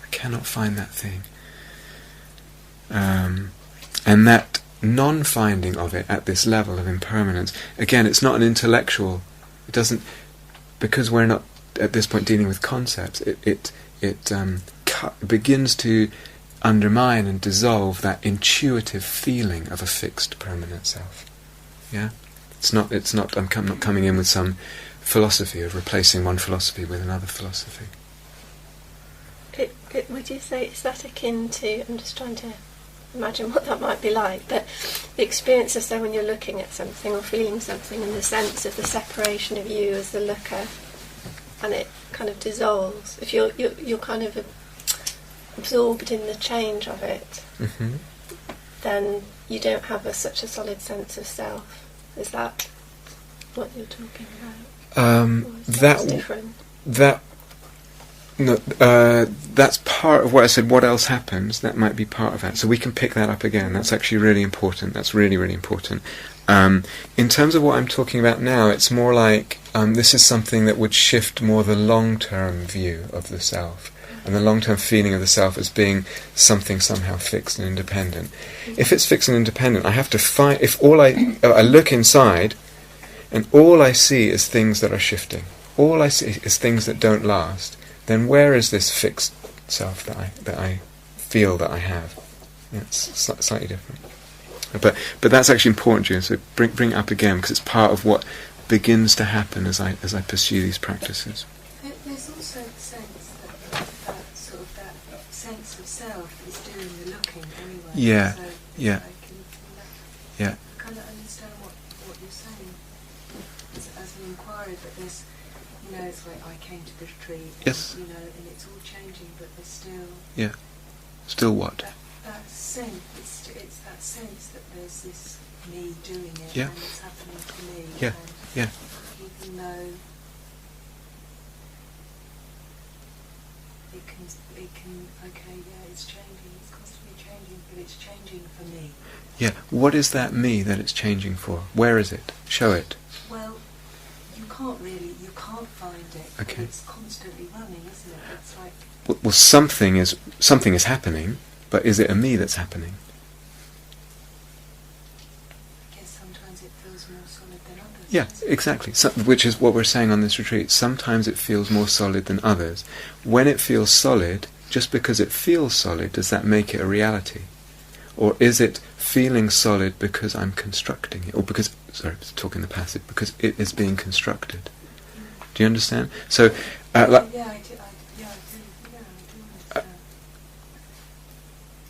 I cannot find that thing. And that non-finding of it at this level of impermanence, again, it's not an intellectual, it doesn't, because we're not at this point dealing with concepts, it begins to undermine and dissolve that intuitive feeling of a fixed permanent self. Yeah? It's not I'm not coming in with some philosophy of replacing one philosophy with another philosophy. Would you say, is that akin to, I'm just trying to imagine what that might be like, but the experience of, so when you're looking at something or feeling something, and the sense of the separation of you as the looker, and it kind of dissolves. If you're kind of absorbed in the change of it, Mm-hmm. then you don't have such a solid sense of self. Is that what you're talking about? That's different. That's part of what I said. What else happens? That might be part of that. So we can pick that up again. That's actually really important. That's really, really important. In terms of what I'm talking about now, it's more like this is something that would shift more the long-term view of the self, and the long-term feeling of the self as being something somehow fixed and independent. If it's fixed and independent, I have to find. If all I look inside, and all I see is things that are shifting, all I see is things that don't last, then where is this fixed self that I feel that I have? It's slightly different. But that's actually important, June. So bring it up again, because it's part of what begins to happen as I pursue these practices. There's also the sense that sort of that sense of self is doing the looking anyway. Yeah, so yeah. I kind of understand what you're saying as an inquiry, but there's, it's like I came to the retreat, and, Yes. and it's all changing, but there's still... Yeah. Still what? That sense, it's that sense that there's this me doing it, Yeah. and it's happening to me. Yeah, and yeah. Even though it can, it's changing, it's constantly changing, but it's changing for me. Yeah. What is that me that it's changing for? Where is it? Show it. Well, you can't find it. Okay. It's constantly running, isn't it? It's like... Well, something is happening, but is it a me that's happening? I guess sometimes it feels more solid than others. Yeah, exactly. Which is what we're saying on this retreat. Sometimes it feels more solid than others. When it feels solid, just because it feels solid, does that make it a reality? Or is it feeling solid because I'm constructing it? Or because, sorry, talking the passive, because it is being constructed. Do you understand? So, I do understand.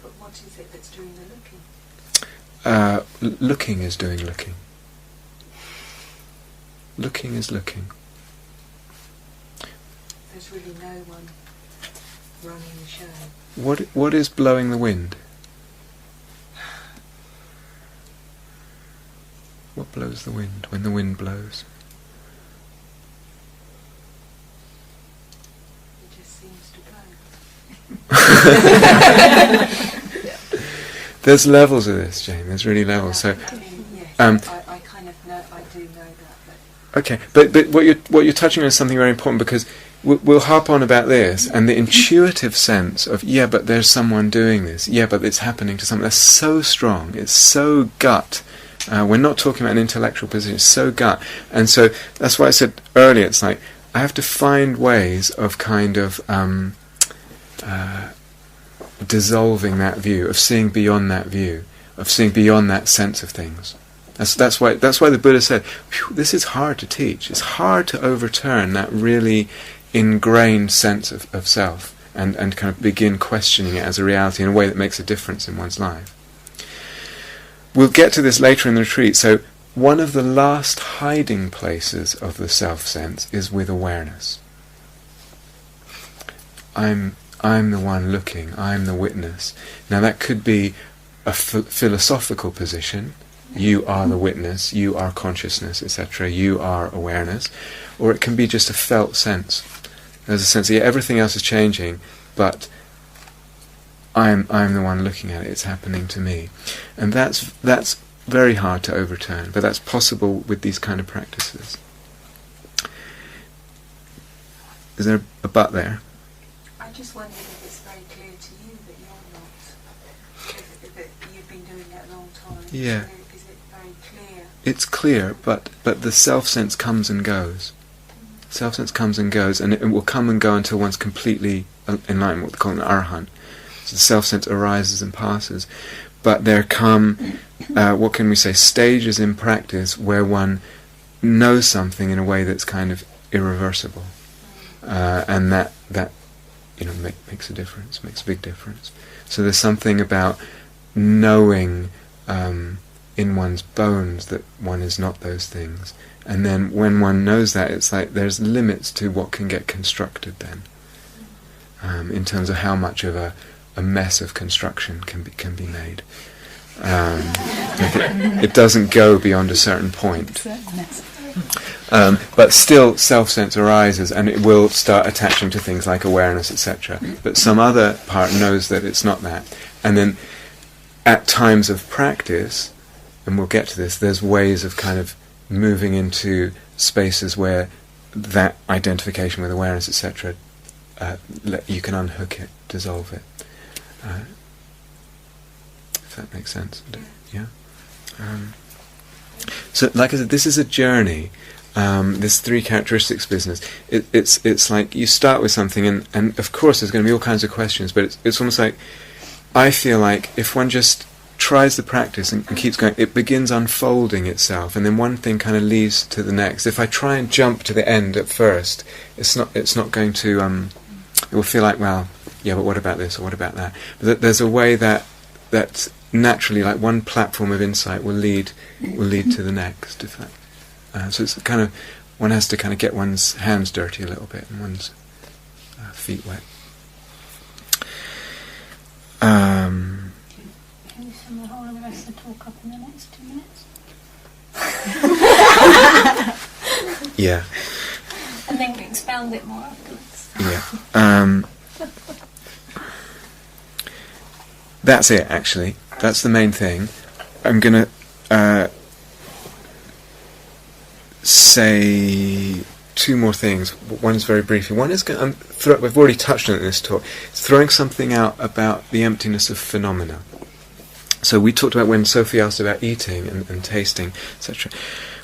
But what is it that's doing the looking? Looking is doing looking. Looking is looking. There's really no one running the show. What is blowing the wind? What blows the wind when the wind blows? It just seems to blow. There's levels of this, Jane. There's really levels. So, I kind of know. I do know that. But okay, but what you're touching on is something very important, because we'll harp on about this and the intuitive sense of but there's someone doing this. Yeah, but it's happening to someone. That's so strong. It's so gut. We're not talking about an intellectual position. It's so gut, and so that's why I said earlier. It's like I have to find ways of kind of dissolving that view, of seeing beyond that view, of seeing beyond that sense of things. That's why the Buddha said, this is hard to teach. It's hard to overturn that really ingrained sense of self and kind of begin questioning it as a reality in a way that makes a difference in one's life. We'll get to this later in the retreat. So one of the last hiding places of the self-sense is with awareness. I'm the one looking, I'm the witness. Now that could be a philosophical position. You are the witness, you are consciousness, etc. You are awareness. Or it can be just a felt sense. There's a sense that everything else is changing, but I'm the one looking at it. It's happening to me, and that's very hard to overturn. But that's possible with these kind of practices. Is there a but there? I just wondered if it's very clear to you that you're not. If you've been doing it a long time. Yeah. Is it very clear? It's clear, but the self-sense comes and goes. Self-sense comes and goes, and it will come and go until one's completely enlightened, what they call an arahant. So the self-sense arises and passes. But there come, what can we say, stages in practice where one knows something in a way that's kind of irreversible. And that makes a difference, makes a big difference. So there's something about knowing in one's bones that one is not those things. And then when one knows that, it's like there's limits to what can get constructed then, in terms of how much of a mess of construction can be made. It doesn't go beyond a certain point. But still self-sense arises, and it will start attaching to things like awareness, etc. But some other part knows that it's not that. And then at times of practice, and we'll get to this, there's ways of kind of moving into spaces where that identification with awareness, etc., you can unhook it, dissolve it. If that makes sense. Yeah? So, like I said, this is a journey. This 3 characteristics business. It's like you start with something, and of course there's going to be all kinds of questions, but it's almost like, I feel like if one just tries the practice and keeps going, it begins unfolding itself, and then one thing kind of leads to the next. If I try and jump to the end at first, it's not going to. It will feel like, well, yeah, but what about this or what about that? But there's a way that naturally, like one platform of insight will lead to the next. If that, so it's kind of, one has to kind of get one's hands dirty a little bit and one's feet wet. Can you sum the whole of the rest of the talk up in the next 2 minutes? Yeah. And then expound it more afterwards. Yeah. That's it, actually. That's the main thing. I'm going to say 2 more things. One is very briefly. One is we've already touched on it in this talk. It's throwing something out about the emptiness of phenomena. So we talked about when Sophie asked about eating and tasting, etc.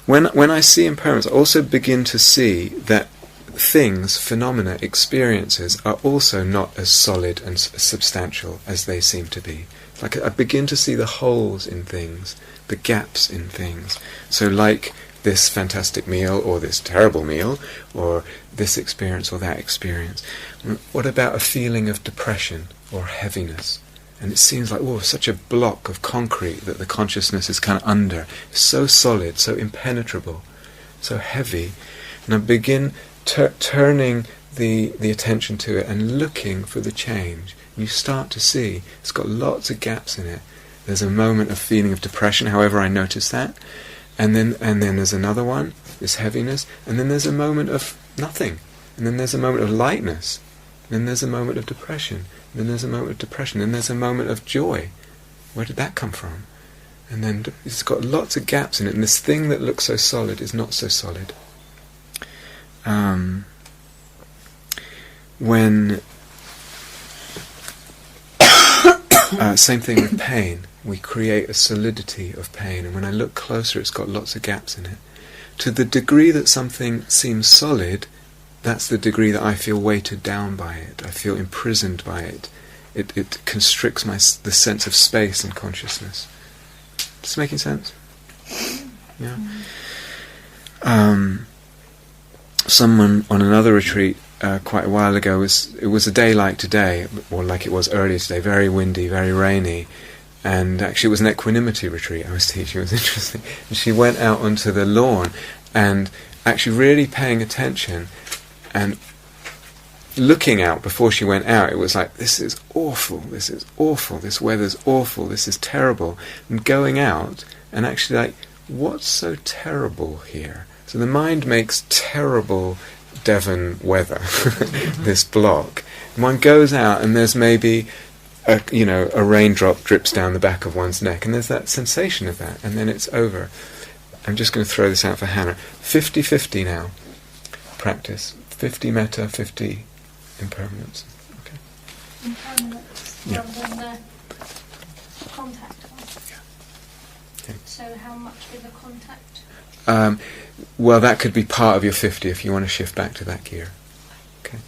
When I see impermanence, I also begin to see that things, phenomena, experiences are also not as solid and substantial as they seem to be. Like I begin to see the holes in things, the gaps in things. So like this fantastic meal, or this terrible meal, or this experience or that experience. What about a feeling of depression or heaviness? And it seems like, such a block of concrete that the consciousness is kind of under. So solid, so impenetrable, so heavy. And I begin turning the attention to it and looking for the change. And you start to see it's got lots of gaps in it. There's a moment of feeling of depression, however I notice that. And then there's another one, this heaviness. And then there's a moment of nothing. And then there's a moment of lightness. And then there's a moment of depression. And then there's a moment of depression. And then there's a moment of joy. Where did that come from? And then it's got lots of gaps in it. And this thing that looks so solid is not so solid. Same thing with pain. We create a solidity of pain, and when I look closer, it's got lots of gaps in it. To the degree that something seems solid, that's the degree that I feel weighted down by it. I feel imprisoned by it. It constricts the sense of space and consciousness. Is this making sense? Yeah. Someone on another retreat quite a while ago, it was a day like today, or like it was earlier today, very windy, very rainy, and actually it was an equanimity retreat I was teaching. It was interesting. And she went out onto the lawn and actually really paying attention, and looking out before she went out, it was like, this is awful, this weather's awful, this is terrible. And going out and actually like, what's so terrible here? So the mind makes terrible Devon weather, this block. And one goes out and there's maybe a raindrop drips down the back of one's neck, and there's that sensation of that, and then it's over. I'm just going to throw this out for Hannah. 50-50 now. Practice. 50 metta, 50 impermanence. Okay. Impermanence rather than the contact one. Okay. So how much with the contact? Well, that could be part of your 50 if you want to shift back to that gear. Okay.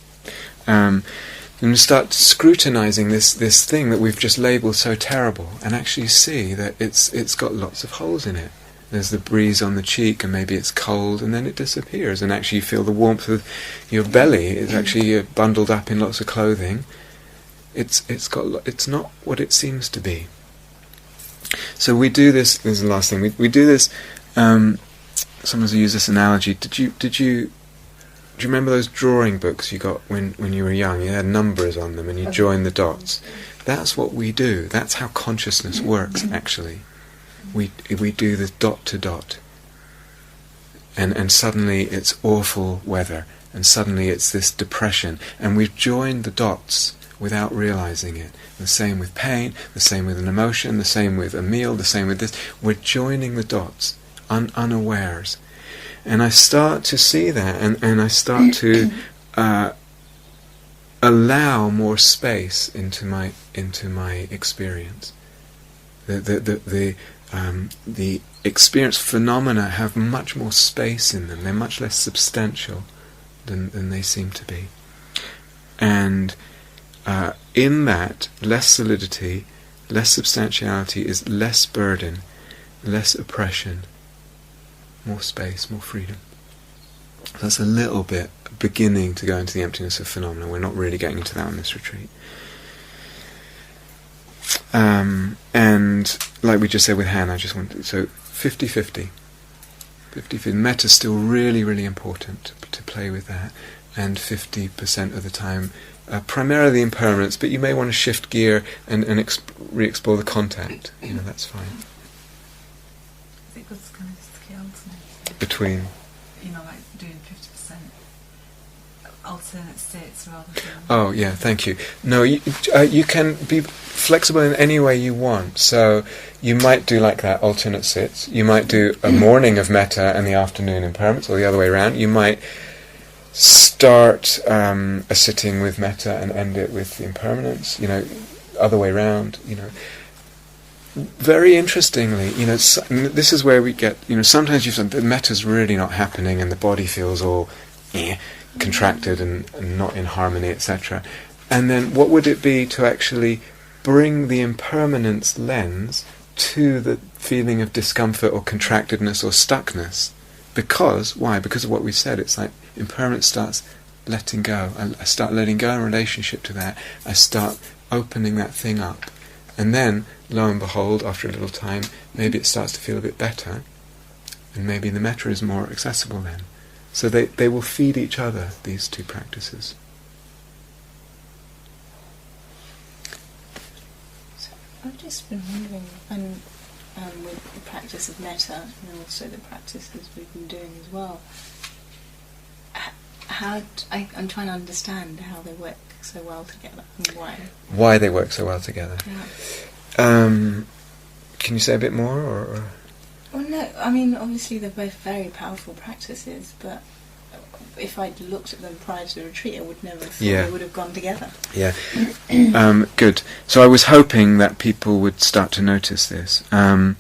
And start scrutinizing this thing that we've just labelled so terrible, and actually see that it's got lots of holes in it. There's the breeze on the cheek, and maybe it's cold, and then it disappears, and actually you feel the warmth of your belly. It's actually bundled up in lots of clothing. It's not what it seems to be. So we do this. This is the last thing. We do this. Someone's used this analogy. Do you remember those drawing books you got when you were young? You had numbers on them and you joined the dots. That's what we do. That's how consciousness works, actually. We do the dot to dot. And suddenly it's awful weather. And suddenly it's this depression. And we've joined the dots without realizing it. The same with pain, the same with an emotion, the same with a meal, the same with this. We're joining the dots, unawares. And I start to see that, and I start to allow more space into my experience. The experience phenomena have much more space in them. They're much less substantial than they seem to be. And in that, less solidity, less substantiality is less burden, less oppression. More space, more freedom. That's a little bit beginning to go into the emptiness of phenomena. We're not really getting into that on this retreat. And like we just said with Hannah, I just want so 50-50. 50-50. Metta's still really, really important to play with that. And 50% of the time, primarily the impermanence, but you may want to shift gear and re-explore the contact. That's fine. I think what's kind of skills between, like doing 50% alternate states rather than. Oh yeah, thank you. No, you can be flexible in any way you want. So you might do like that alternate sits. You might do a morning of metta and the afternoon impermanence, or the other way around. You might start a sitting with metta and end it with the impermanence. Other way around. Very interestingly, this is where we get, sometimes you find the metta's really not happening and the body feels all contracted and not in harmony, etc. And then what would it be to actually bring the impermanence lens to the feeling of discomfort or contractedness or stuckness? Why? Because of what we said. It's like impermanence starts letting go. I start letting go in relationship to that. I start opening that thing up. And then, lo and behold, after a little time, maybe it starts to feel a bit better, and maybe the metta is more accessible then. So they will feed each other, these two practices. So I've just been wondering, and with the practice of metta, and also the practices we've been doing as well, I'm trying to understand how they work so well together and why. Why they work so well together. Yeah. Can you say a bit more? Or? Well, no, I mean, obviously they're both very powerful practices, but if I'd looked at them prior to the retreat, I would never have thought they would have gone together. Yeah. Good. So I was hoping that people would start to notice this, and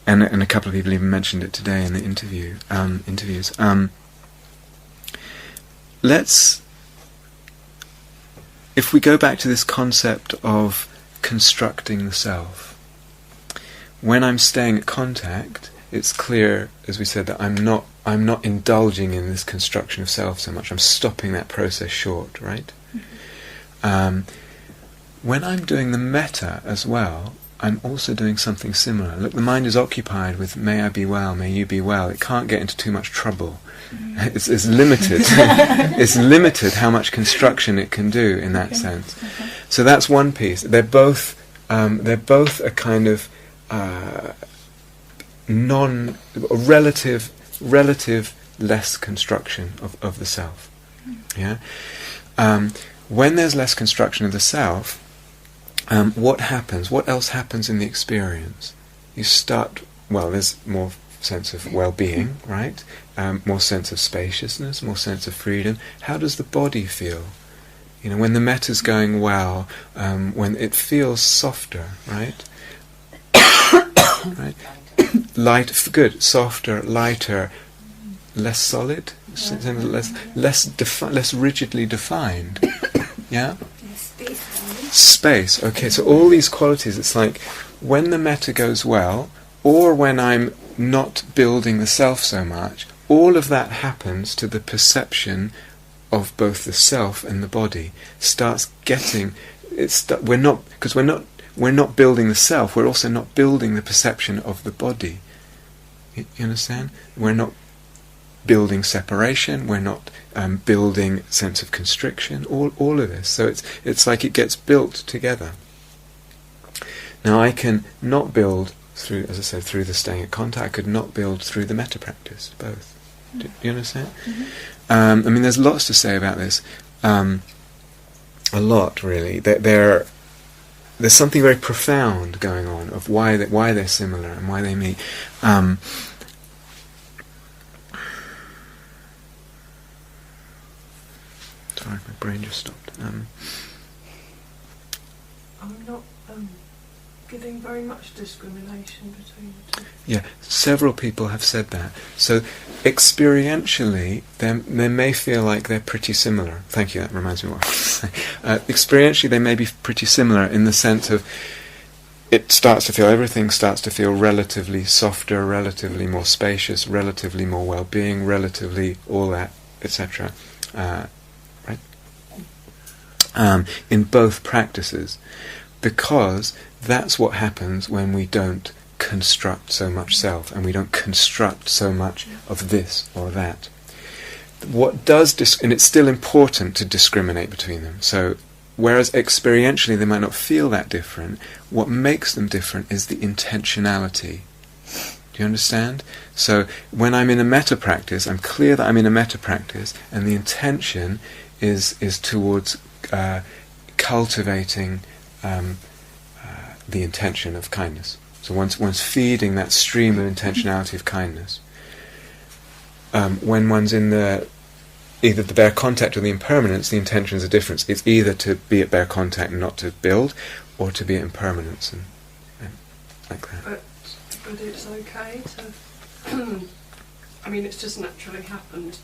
a couple of people even mentioned it today in the interviews. If we go back to this concept of constructing the self, when I'm staying at contact, it's clear, as we said, that I'm not indulging in this construction of self so much. I'm stopping that process short, right? Mm-hmm. When I'm doing the metta as well, I'm also doing something similar. Look, the mind is occupied with may I be well, may you be well. It can't get into too much trouble. It's limited. It's limited how much construction it can do in that sense. So that's one piece. They're both a kind of relative less construction of the self. Yeah. When there's less construction of the self, what happens? What else happens in the experience? You start. Well, there's more sense of well-being, right? More sense of spaciousness, more sense of freedom. How does the body feel? You know, when the meta's going well, when it feels softer, right? Right? Good, softer, lighter, less solid, less rigidly defined. Yeah? Space. Okay, so all these qualities, it's like when the metta goes well, or when I'm not building the self so much, all of that happens to the perception of both the self and the body. Starts getting we're not building the self, we're also not building the perception of the body. You understand? We're not building separation, we're not building sense of constriction, all of this. So it's like it gets built together. Now I can not build through, as I said, through the staying at contact. I could not build through the metta practice, both. Do you understand? I mean, there's lots to say about this. A lot, really. There's something very profound going on of why they're similar and why they meet. Sorry, my brain just stopped. I'm not getting very much discrimination between the two. Yeah, several people have said that. So experientially, they may feel like they're pretty similar. Thank you, that reminds me of what I was saying. Experientially, they may be pretty similar in the sense of everything starts to feel relatively softer, relatively more spacious, relatively more well-being, relatively all that, etc. Right? In both practices. Because that's what happens when we don't construct so much self and we don't construct so much of this or that. What does and it's still important to discriminate between them. So whereas experientially they might not feel that different, what makes them different is the intentionality. Do you understand? So when I'm in a metta practice, I'm clear that I'm in a metta practice, and the intention is towards cultivating the intention of kindness. So one's feeding that stream of intentionality of kindness. When one's in either the bare contact or the impermanence, the intention is a difference. It's either to be at bare contact and not to build, or to be at impermanence and like that. But it's okay to. I mean, it's just naturally happened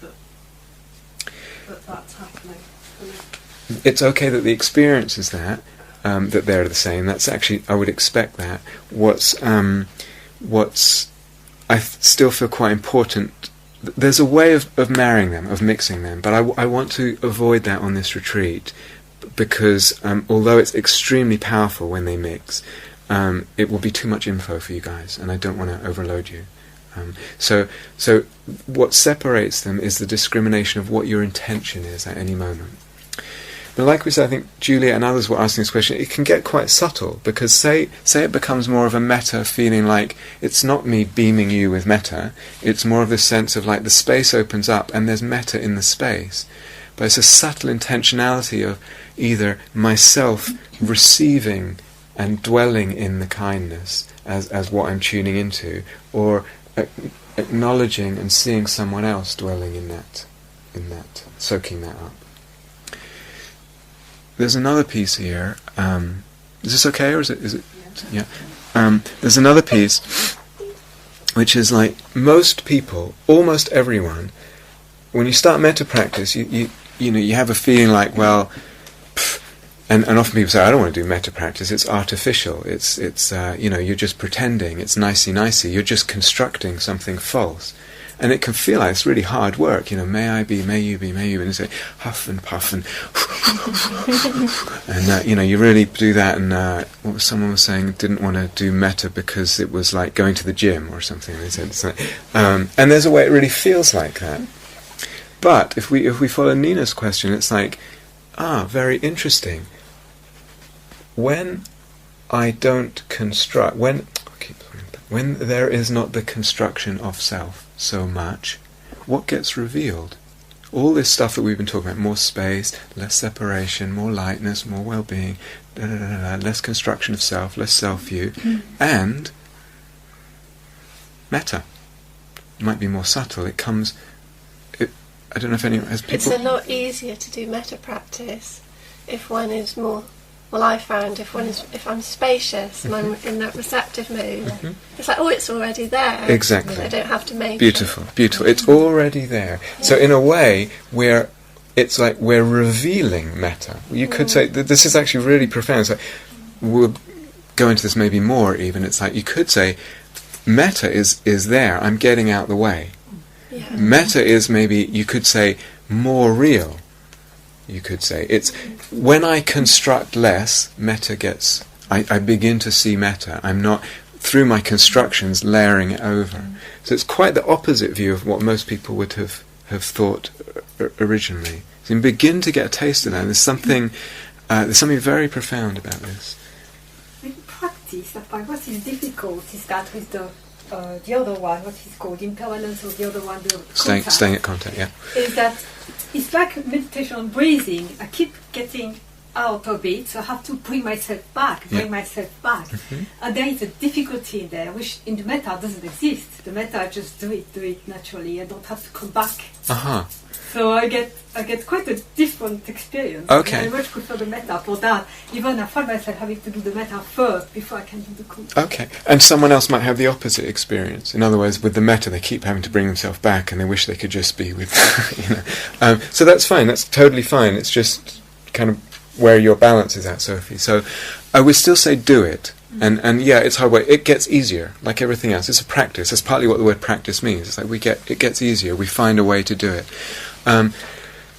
that's happening. It's okay that the experience is that they're the same. That's actually, I would expect that. I still feel quite important. There's a way of marrying them, of mixing them, but I want to avoid that on this retreat, because although it's extremely powerful when they mix, it will be too much info for you guys, and I don't want to overload you. So what separates them is the discrimination of what your intention is at any moment. But like we said, I think Julia and others were asking this question, it can get quite subtle, because say it becomes more of a metta feeling like it's not me beaming you with metta, it's more of this sense of like the space opens up and there's metta in the space. But it's a subtle intentionality of either myself receiving and dwelling in the kindness as what I'm tuning into, or acknowledging and seeing someone else dwelling in that, soaking that up. There's another piece here. Is this okay, or is it? Yeah. There's another piece, which is like most people, almost everyone, when you start metta practice, you have a feeling like, well, and often people say, I don't want to do metta practice. It's artificial. It's you're just pretending. It's nicey. You're just constructing something false. and it can feel like it's really hard work. May I be, may you be, may you be, and you say huff and puff and and you really do that. And what was someone was saying, didn't want to do metta because it was like going to the gym or something. They said it's like, and there's a way it really feels like that. But if we follow Nina's question, it's like, very interesting. When I don't construct, when there is not the construction of self so much, what gets revealed? All this stuff that we've been talking about, more space, less separation, more lightness, more well-being, less construction of self, less self-view, and metta. It might be more subtle. It comes... I don't know if anyone has people... It's a lot easier to do metta practice if one is more... Well, I found if I'm spacious and I'm in that receptive mood, it's like, it's already there. Exactly. I don't have to make Beautiful. It's already there. Yeah. So in a way, it's like we're revealing metta. You could say that this is actually really profound. It's like, we'll go into this maybe more even. It's like you could say, metta is there. I'm getting out the way. Yeah. Metta is maybe, you could say, more real. You could say it's when I construct less, metta gets. I begin to see metta. I'm not through my constructions layering it over. So it's quite the opposite view of what most people would have thought originally. So you begin to get a taste of that. There's something very profound about this. In practice, what is difficult is that with the other one, what is called impermanence, or the other one, the staying at contact. Yeah. Is that it's like meditation on breathing. I keep getting out of it, so I have to bring myself back. And there is a difficulty in there, which in the metta doesn't exist. The metta, I just do it naturally. I don't have to come back. So I get quite a different experience. Okay. I much prefer the metta for that. Even I find myself having to do the metta first before I can do the contact. Okay. And someone else might have the opposite experience. In other words, with the metta, they keep having to bring themselves back, and they wish they could just be with, So that's fine. That's totally fine. It's just kind of where your balance is at, Sophie. So I would still say do it. And yeah, it's hard work. It gets easier, like everything else. It's a practice. That's partly what the word practice means. It's like it gets easier. We find a way to do it.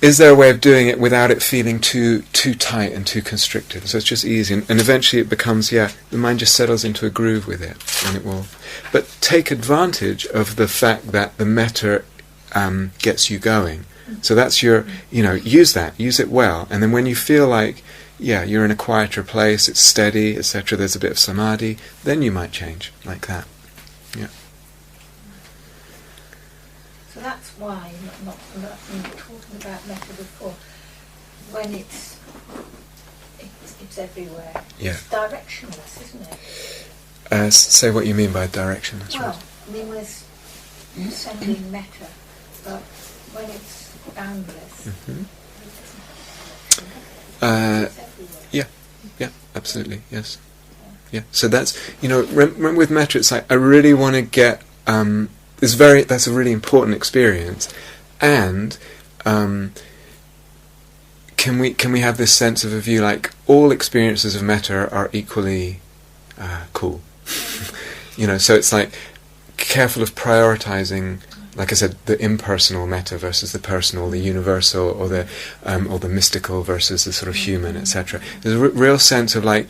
Is there a way of doing it without it feeling too tight and too constricted? So it's just easy, and eventually it becomes, the mind just settles into a groove with it, and it will. But take advantage of the fact that the metta gets you going. So that's your, use it well, and then when you feel like, you're in a quieter place, it's steady, etc., there's a bit of samadhi, then you might change, like that. Yeah. So that's why, not talking about metta before, when it's everywhere, it's directionless, isn't it? Say what you mean by directionless. Well, I mean, we're sending metta, but when it's boundless, yeah, absolutely, yes. Yeah, so that's, with metta, it's like, I really want to get, that's a really important experience, and can we have this sense of a view like all experiences of metta are equally cool? So it's like careful of prioritizing, like I said, the impersonal metta versus the personal, the universal, or the mystical versus the sort of human, etc. There's a real sense of like,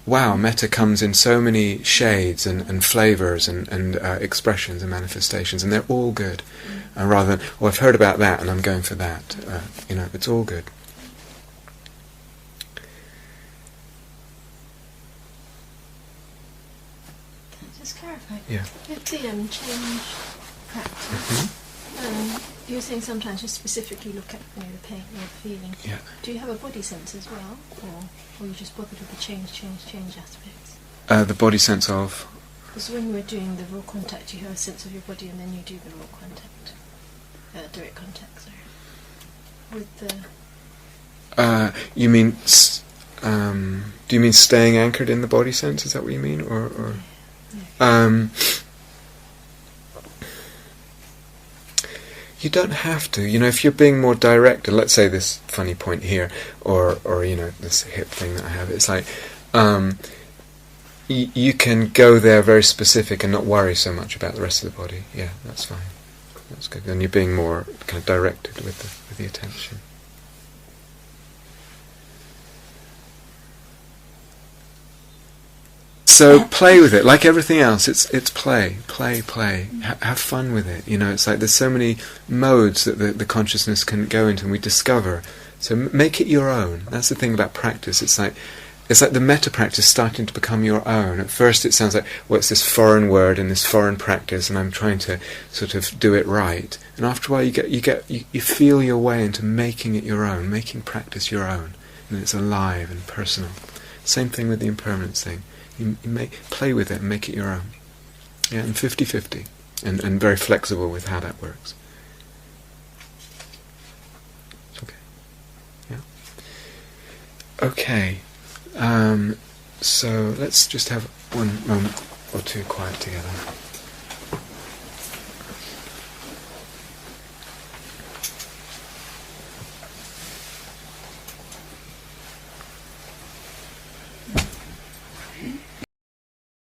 wow, metta comes in so many shades and flavors and expressions and manifestations, and they're all good. Rather than, I've heard about that and I'm going for that. It's all good. Can I just clarify? Yeah. With the change practice, you were saying sometimes you specifically look at the pain or the feeling. Yeah. Do you have a body sense as well, or you just bothered with the change aspects? The body sense of? Because when you were doing the raw contact, you have a sense of your body, and then you do the raw contact, direct contact. Sorry. With the. You mean? Do you mean staying anchored in the body sense? Is that what you mean, or? Yeah. You don't have to. If you're being more direct, and let's say this funny point here, or this hip thing that I have, it's like you can go there very specific and not worry so much about the rest of the body. Yeah, that's fine. That's good. Then you're being more kind of directed with the attention. So play with it, like everything else. It's play. Have fun with it. It's like there's so many modes that the consciousness can go into, and we discover. So make it your own. That's the thing about practice. It's like the metta practice starting to become your own. At first, it sounds like, well, it's this foreign word and this foreign practice, and I'm trying to sort of do it right. And after a while, you feel your way into making it your own, making practice your own, and it's alive and personal. Same thing with the impermanence thing. You play with it and make it your own. Yeah, and 50-50, and very flexible with how that works. It's okay. Yeah. Okay. So let's just have one moment or two quiet together.